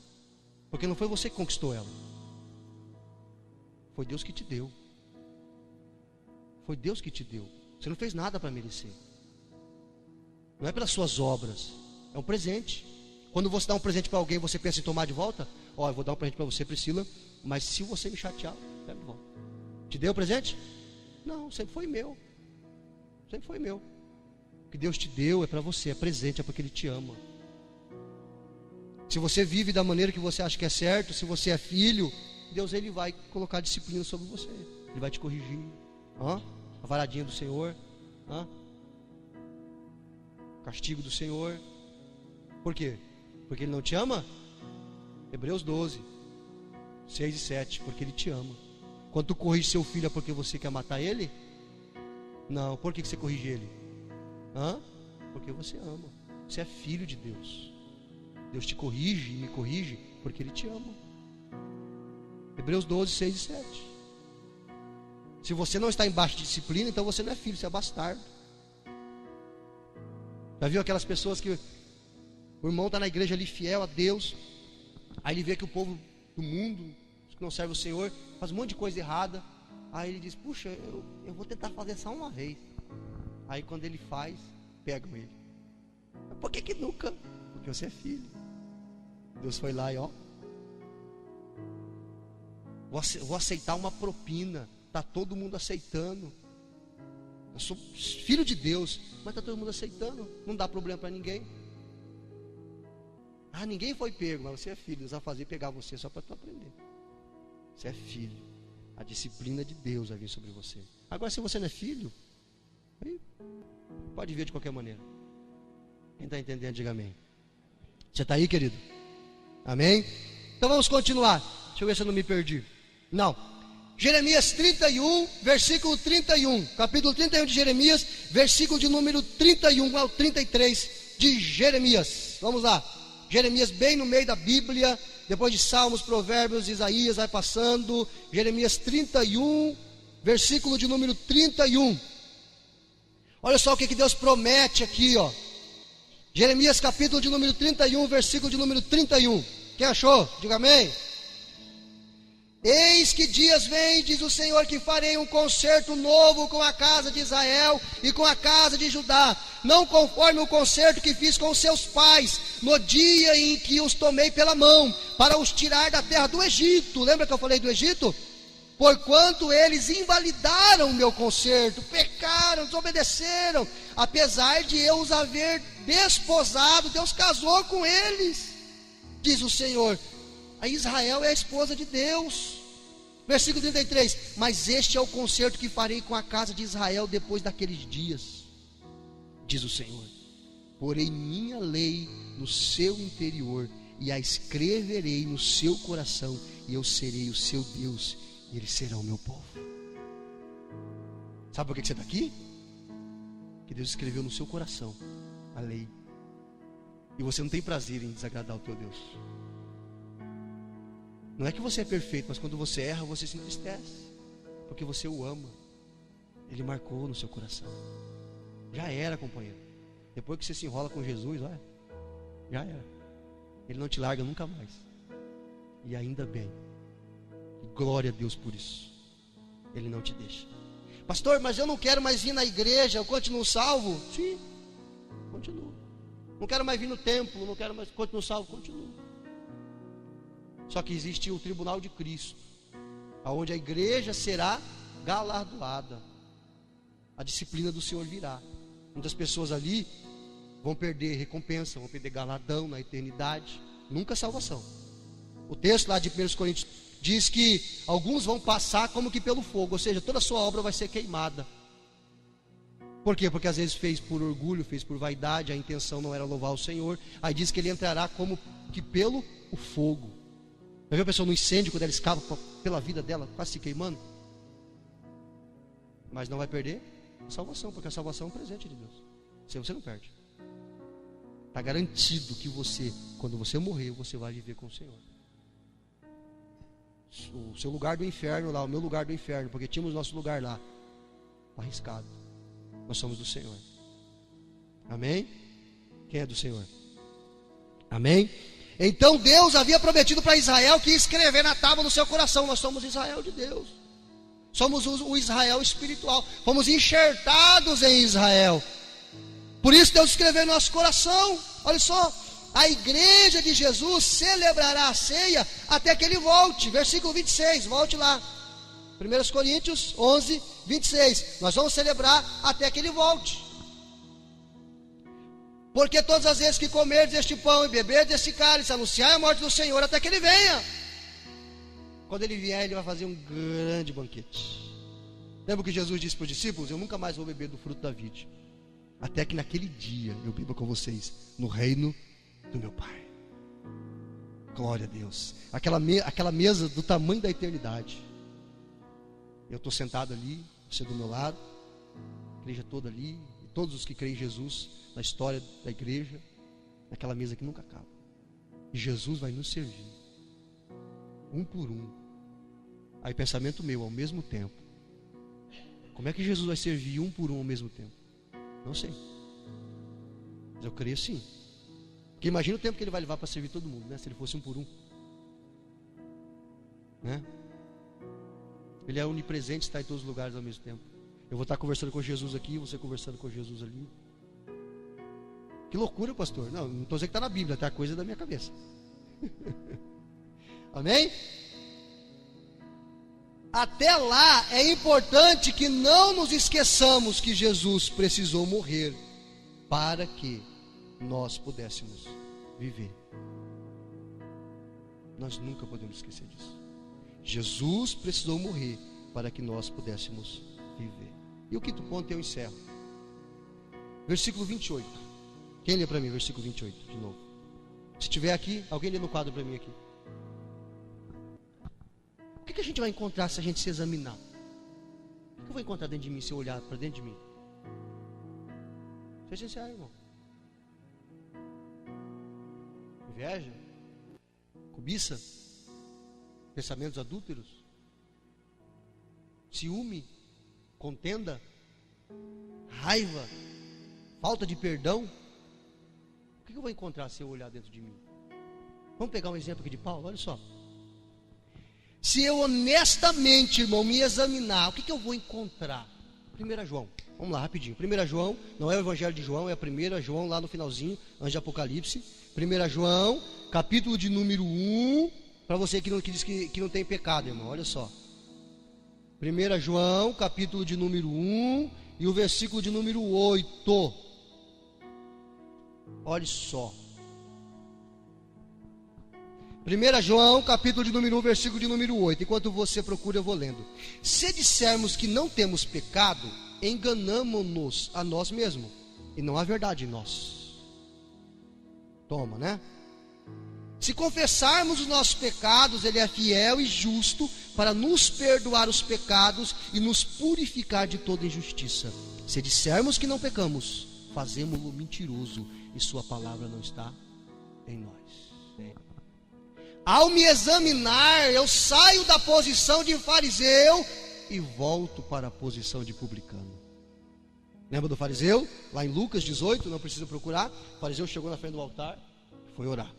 Porque não foi você que conquistou ela. Foi Deus que te deu. Foi Deus que te deu. Você não fez nada para merecer. Não é pelas suas obras. É um presente. Quando você dá um presente para alguém, você pensa em tomar de volta? Ó, eu vou dar um presente para você, Priscila, mas se você me chatear, eu pego de volta. Te deu o presente? Não, sempre foi meu. Sempre foi meu. O que Deus te deu é para você, é presente, é porque Ele te ama. Se você vive da maneira que você acha que é certo, se você é filho, Deus Ele vai colocar disciplina sobre você. Ele vai te corrigir. A varadinha do Senhor. Castigo do Senhor. Por quê? Porque Ele não te ama? Hebreus 12, 6 e 7. Porque Ele te ama. Quando tu corrige seu filho é porque você quer matar ele? Não. Por que você corrige ele? Porque você ama. Você é filho de Deus. Deus te corrige e me corrige porque Ele te ama. Hebreus 12, 6 e 7. Se você não está embaixo de disciplina, então você não é filho, você é bastardo. Já viu aquelas pessoas que o irmão está na igreja ali fiel a Deus, aí ele vê que o povo do mundo, que não serve o Senhor, faz um monte de coisa errada. Aí ele diz: puxa, eu vou tentar fazer só uma vez. Aí quando ele faz, pegam ele. Por que nunca? Porque você é filho. Deus foi lá e vou aceitar uma propina. Está todo mundo aceitando. Eu sou filho de Deus, mas está todo mundo aceitando. Não dá problema para ninguém. Ninguém foi pego, mas você é filho. Deus vai fazer pegar você só para tu aprender. Você é filho. A disciplina de Deus vai vir sobre você. Agora, se você não é filho, aí pode vir de qualquer maneira. Quem está entendendo, diga amém. Você está aí, querido? Amém? Então vamos continuar. Deixa eu ver se eu não me perdi. Não. Jeremias 31, versículo 31. Capítulo 31 de Jeremias, versículo de número 31 ao 33 de Jeremias. Vamos lá. Jeremias bem no meio da Bíblia. Depois de Salmos, Provérbios, Isaías, vai passando. Jeremias 31, versículo de número 31. Olha só o que Deus promete aqui, Jeremias capítulo de número 31, versículo de número 31. Quem achou? Diga amém. Eis que dias vêm, diz o Senhor, que farei um concerto novo com a casa de Israel e com a casa de Judá, não conforme o concerto que fiz com os seus pais, no dia em que os tomei pela mão, para os tirar da terra do Egito. Lembra que eu falei do Egito? Porquanto eles invalidaram o meu concerto, pecaram, desobedeceram, apesar de eu os haver desposado, Deus casou com eles, diz o Senhor. A Israel é a esposa de Deus. Versículo 33. Mas este é o concerto que farei com a casa de Israel depois daqueles dias, diz o Senhor. Porei minha lei no seu interior e a escreverei no seu coração, e eu serei o seu Deus e eles serão o meu povo. Sabe por que você está aqui? Que Deus escreveu no seu coração a lei, e você não tem prazer em desagradar o teu Deus. Não é que você é perfeito, mas quando você erra, você se entristece, porque você o ama. Ele marcou no seu coração. Já era, companheiro. Depois que você se enrola com Jesus, olha, já era. Ele não te larga nunca mais. E ainda bem. Glória a Deus por isso. Ele não te deixa. Pastor, mas eu não quero mais vir na igreja, eu continuo salvo? Sim, continuo. Não quero mais vir no templo, não quero mais, continuo salvo? Continuo. Só que existe o tribunal de Cristo, aonde a igreja será galardoada. A disciplina do Senhor virá. Muitas pessoas ali vão perder recompensa, vão perder galardão na eternidade. Nunca salvação. O texto lá de 1 Coríntios diz que alguns vão passar como que pelo fogo, ou seja, toda a sua obra vai ser queimada. Por quê? Porque às vezes fez por orgulho, fez por vaidade, a intenção não era louvar o Senhor. Aí diz que ele entrará como que pelo o fogo. Já viu a pessoa no incêndio, quando ela escapa pela vida dela, quase se queimando? Mas não vai perder a salvação, porque a salvação é um presente de Deus. Você não perde. Está garantido que você, quando você morrer, você vai viver com o Senhor. O seu lugar do inferno lá, o meu lugar do inferno, porque tínhamos nosso lugar lá, arriscado. Nós somos do Senhor. Amém? Quem é do Senhor? Amém? Então Deus havia prometido para Israel que ia escrever na tábua do seu coração. Nós somos Israel de Deus. Somos o Israel espiritual. Fomos enxertados em Israel. Por isso Deus escreveu em nosso coração. Olha só, a igreja de Jesus celebrará a ceia até que ele volte. Versículo 26, volte lá. 1 Coríntios 11, 26. Nós vamos celebrar até que ele volte. Porque todas as vezes que comerdes este pão e beberdes deste cálice, anunciai a morte do Senhor até que ele venha. Quando ele vier, ele vai fazer um grande banquete. Lembra o que Jesus disse para os discípulos? Eu nunca mais vou beber do fruto da vide, até que naquele dia eu beba com vocês no reino do meu Pai. Glória a Deus. Aquela mesa do tamanho da eternidade. Eu estou sentado ali, você do meu lado, a igreja toda ali, e todos os que creem em Jesus, na história da igreja, naquela mesa que nunca acaba. E Jesus vai nos servir, um por um. Aí pensamento meu, ao mesmo tempo, como é que Jesus vai servir um por um ao mesmo tempo? Não sei, mas eu creio sim. Porque imagina o tempo que ele vai levar para servir todo mundo, né? Se ele fosse um por um, né? Ele é onipresente, está em todos os lugares ao mesmo tempo. Eu vou estar conversando com Jesus aqui, você conversando com Jesus ali. Que loucura, pastor. Não estou dizendo que está na Bíblia, tá? Coisa da minha cabeça. Amém? Até lá é importante que não nos esqueçamos que Jesus precisou morrer para que nós pudéssemos viver. Nós nunca podemos esquecer disso. Jesus precisou morrer para que nós pudéssemos viver. E o quinto ponto eu encerro. Versículo 28. Quem lê para mim versículo 28 de novo? Se tiver aqui, alguém lê no quadro para mim aqui. O que a gente vai encontrar se a gente se examinar? O que eu vou encontrar dentro de mim se eu olhar para dentro de mim? Seja sincero, irmão. Inveja? Cobiça? Pensamentos adúlteros? Ciúme? Contenda? Raiva? Falta de perdão? O que eu vou encontrar se eu olhar dentro de mim? Vamos pegar um exemplo aqui de Paulo, olha só. Se eu honestamente, irmão, me examinar, o que eu vou encontrar? 1 João, vamos lá rapidinho. 1 João, não é o Evangelho de João, é a 1 João lá no finalzinho, antes de Apocalipse. 1 João, capítulo de número 1, para você que diz que não tem pecado, irmão, olha só. 1 João, capítulo de número 1 e o versículo de número 8. Olha só. 1 João, capítulo de número 1, versículo de número 8. Enquanto você procura, eu vou lendo. Se dissermos que não temos pecado, enganamo-nos a nós mesmos, e não há verdade em nós. Toma, né? Se confessarmos os nossos pecados, Ele é fiel e justo para nos perdoar os pecados e nos purificar de toda injustiça. Se dissermos que não pecamos, fazemo-lo mentiroso e Sua palavra não está em nós. Ao me examinar, eu saio da posição de fariseu e volto para a posição de publicano. Lembra do fariseu? Lá em Lucas 18, não precisa procurar. O fariseu chegou na frente do altar e foi orar.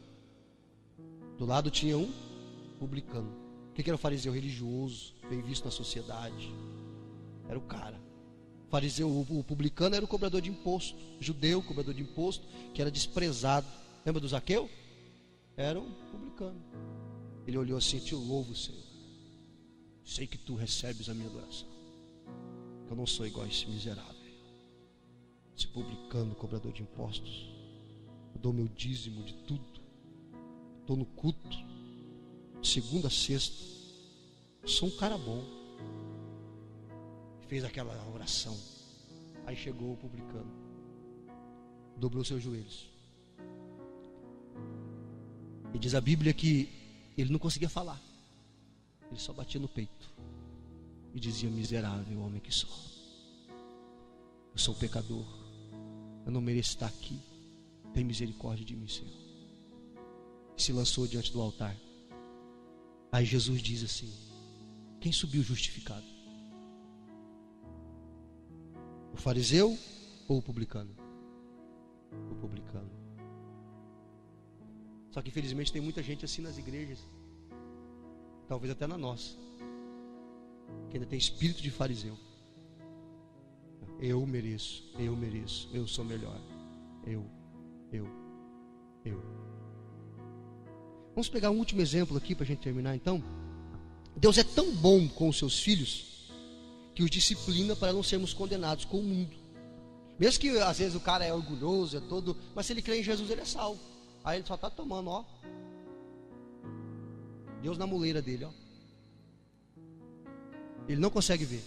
Do lado tinha um publicano. O que era o fariseu? Religioso, bem visto na sociedade. Era o cara. O fariseu, o publicano era o cobrador de imposto. Judeu, cobrador de imposto, que era desprezado. Lembra do Zaqueu? Era um publicano. Ele olhou assim: te louvo, Senhor. Sei que tu recebes a minha adoração. Eu não sou igual a esse miserável, esse publicano, cobrador de impostos. Eu dou meu dízimo de tudo. Estou no culto, de segunda a sexta. Sou um cara bom. Fez aquela oração. Aí chegou o publicano, dobrou seus joelhos. E diz a Bíblia que ele não conseguia falar. Ele só batia no peito e dizia: miserável homem que sou. Eu sou pecador. Eu não mereço estar aqui. Tem misericórdia de mim, Senhor. E se lançou diante do altar. Aí Jesus diz assim: quem subiu justificado? O fariseu ou o publicano? O publicano. Só que infelizmente tem muita gente assim nas igrejas, talvez até na nossa, que ainda tem espírito de fariseu. Eu mereço, eu sou melhor. Eu. Vamos pegar um último exemplo aqui para a gente terminar então. Deus é tão bom com os seus filhos que os disciplina para não sermos condenados com o mundo. Mesmo que às vezes o cara é orgulhoso, é todo, mas se ele crê em Jesus, ele é salvo. Aí ele só está tomando, ó, Deus na muleira dele, ó. Ele não consegue ver,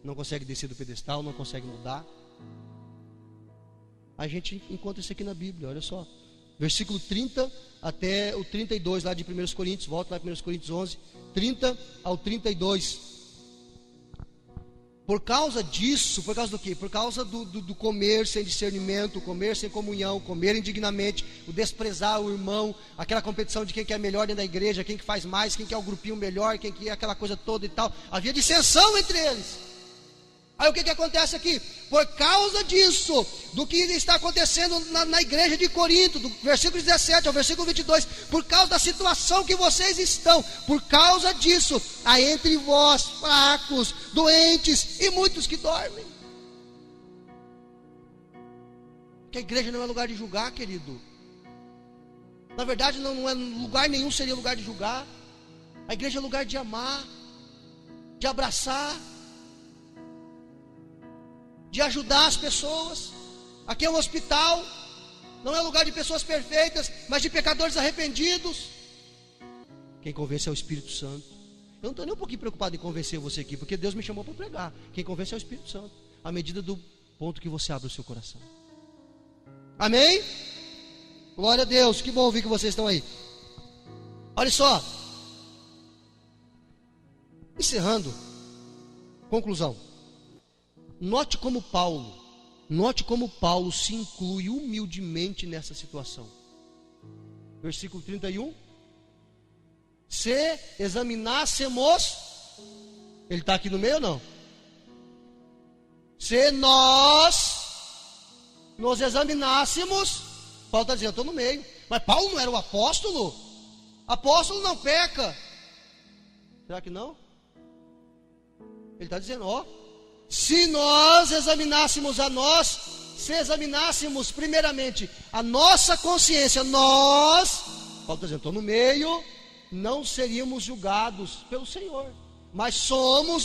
não consegue descer do pedestal, não consegue mudar. A gente encontra isso aqui na Bíblia, olha só. Versículo 30 até o 32 lá de 1 Coríntios, volta lá em 1 Coríntios 11, 30 ao 32. Por causa disso, por causa do quê? Por causa do comer sem discernimento, comer sem comunhão, comer indignamente, o desprezar o irmão, aquela competição de quem que é melhor dentro da igreja, quem que faz mais, quem que é o grupinho melhor, quem que é aquela coisa toda e tal. Havia dissensão entre eles. Aí o que acontece aqui? Por causa disso, do que está acontecendo na igreja de Corinto, do versículo 17 ao versículo 22, por causa da situação que vocês estão, por causa disso, há entre vós fracos, doentes e muitos que dormem. Que a igreja não é lugar de julgar, querido. Na verdade não é lugar nenhum, seria lugar de julgar. A igreja é lugar de amar, de abraçar, de ajudar as pessoas. Aqui é um hospital, não é lugar de pessoas perfeitas, mas de pecadores arrependidos. Quem convence é o Espírito Santo. Eu não estou nem um pouquinho preocupado em convencer você aqui, porque Deus me chamou para pregar. Quem convence é o Espírito Santo, à medida do ponto que você abre o seu coração. Amém? Glória a Deus, que bom ouvir que vocês estão aí. Olha só, encerrando, conclusão. Note como Paulo se inclui humildemente nessa situação. Versículo 31. Se examinássemos, ele está aqui no meio ou não? Se nós nos examinássemos, Paulo está dizendo, eu estou no meio. Mas Paulo não era o apóstolo? Apóstolo não peca. Será que não? Ele está dizendo, ó, se nós examinássemos se examinássemos primeiramente a nossa consciência, Paulo está dizendo, estou no meio, não seríamos julgados pelo Senhor, mas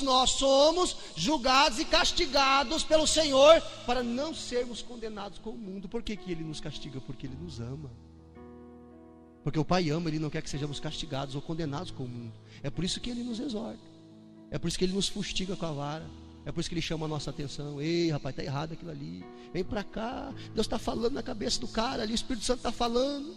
nós somos julgados e castigados pelo Senhor, para não sermos condenados com o mundo. Por que Ele nos castiga? Porque Ele nos ama. Porque o Pai ama, Ele não quer que sejamos castigados ou condenados com o mundo. É por isso que Ele nos exorta, é por isso que Ele nos fustiga com a vara. É por isso que Ele chama a nossa atenção. Ei, rapaz, está errado aquilo ali. Vem para cá. Deus está falando na cabeça do cara ali. O Espírito Santo está falando.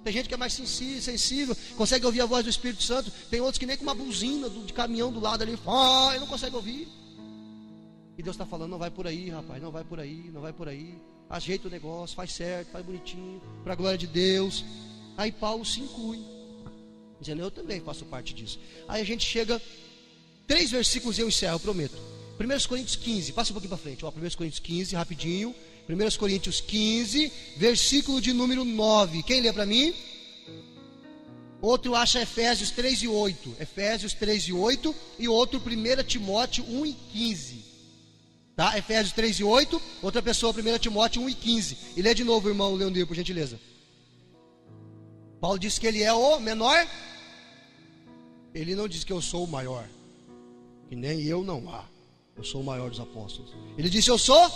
Tem gente que é mais sensível, consegue ouvir a voz do Espírito Santo. Tem outros que nem com uma buzina de caminhão do lado ali, ele não consegue ouvir. E Deus está falando, não vai por aí, rapaz, não vai por aí, não vai por aí. Ajeita o negócio, faz certo, faz bonitinho, para a glória de Deus. Aí Paulo se inclui, dizendo, eu também faço parte disso. Aí a gente chega, 3 versículos e eu encerro, eu prometo. 1 Coríntios 15, passa um pouquinho para frente, 1 Coríntios 15, rapidinho. 1 Coríntios 15, versículo de número 9. Quem lê para mim? Outro acha Efésios 3 e 8. Efésios 3 e 8. E outro 1 Timóteo 1 e 15. Tá? Efésios 3 e 8. Outra pessoa 1 Timóteo 1 e 15. E lê de novo, irmão Leonir, por gentileza. Paulo disse que ele é o menor. Ele não diz que eu sou o maior, que nem eu não há. Eu sou o maior dos apóstolos. Ele disse, eu sou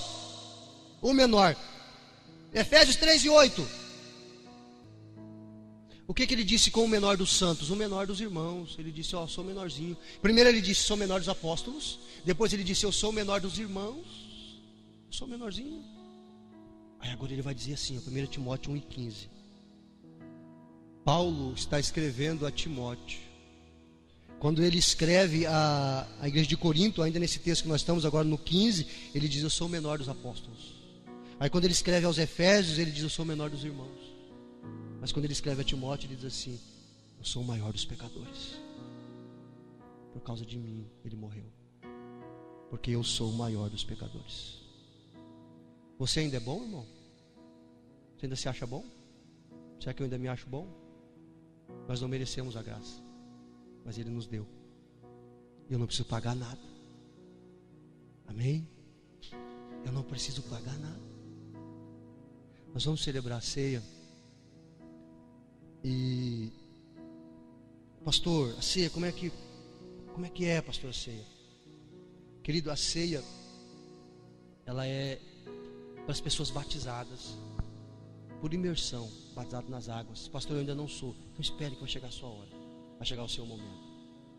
o menor. Efésios 3 e 8. O que ele disse com o menor dos santos? O menor dos irmãos. Ele disse, ó, sou menorzinho. Primeiro ele disse, sou menor dos apóstolos. Depois ele disse, eu sou o menor dos irmãos. Eu sou menorzinho. Aí agora ele vai dizer assim, 1 Timóteo 1,15. Paulo está escrevendo a Timóteo. Quando ele escreve a igreja de Corinto, ainda nesse texto que nós estamos agora no 15, ele diz, eu sou o menor dos apóstolos. Aí quando ele escreve aos Efésios, ele diz, eu sou o menor dos irmãos. Mas quando ele escreve a Timóteo, ele diz assim, eu sou o maior dos pecadores. Por causa de mim, ele morreu. Porque eu sou o maior dos pecadores. Você ainda é bom, irmão? Você ainda se acha bom? Será que eu ainda me acho bom? Nós não merecemos a graça, mas Ele nos deu. Eu não preciso pagar nada. Amém? Eu não preciso pagar nada. Nós vamos celebrar a ceia. E pastor, a ceia, como é que é, pastor, a ceia? Querido, a ceia, ela é para as pessoas batizadas por imersão, batizado nas águas. Pastor, eu ainda não sou. Então espere que vai chegar a sua hora, vai chegar o seu momento.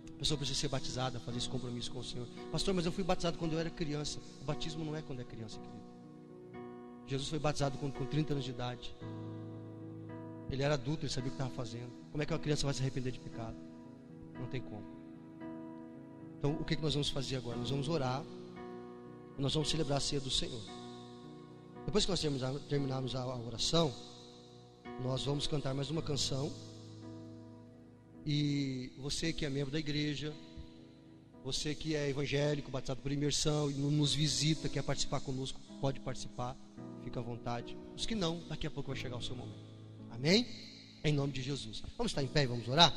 A pessoa precisa ser batizada, fazer esse compromisso com o Senhor. Pastor, mas eu fui batizado quando eu era criança. O batismo não é quando é criança, querido. Jesus foi batizado com 30 anos de idade. Ele era adulto, ele sabia o que estava fazendo. Como é que uma criança vai se arrepender de pecado? Não tem como. Então, o que nós vamos fazer agora? Nós vamos orar e nós vamos celebrar a ceia do Senhor. Depois que nós terminarmos a oração, nós vamos cantar mais uma canção. E você que é membro da igreja, você que é evangélico, batizado por imersão e nos visita, quer participar conosco, pode participar, fica à vontade. Os que não, daqui a pouco vai chegar o seu momento. Amém? Em nome de Jesus. Vamos estar em pé e vamos orar?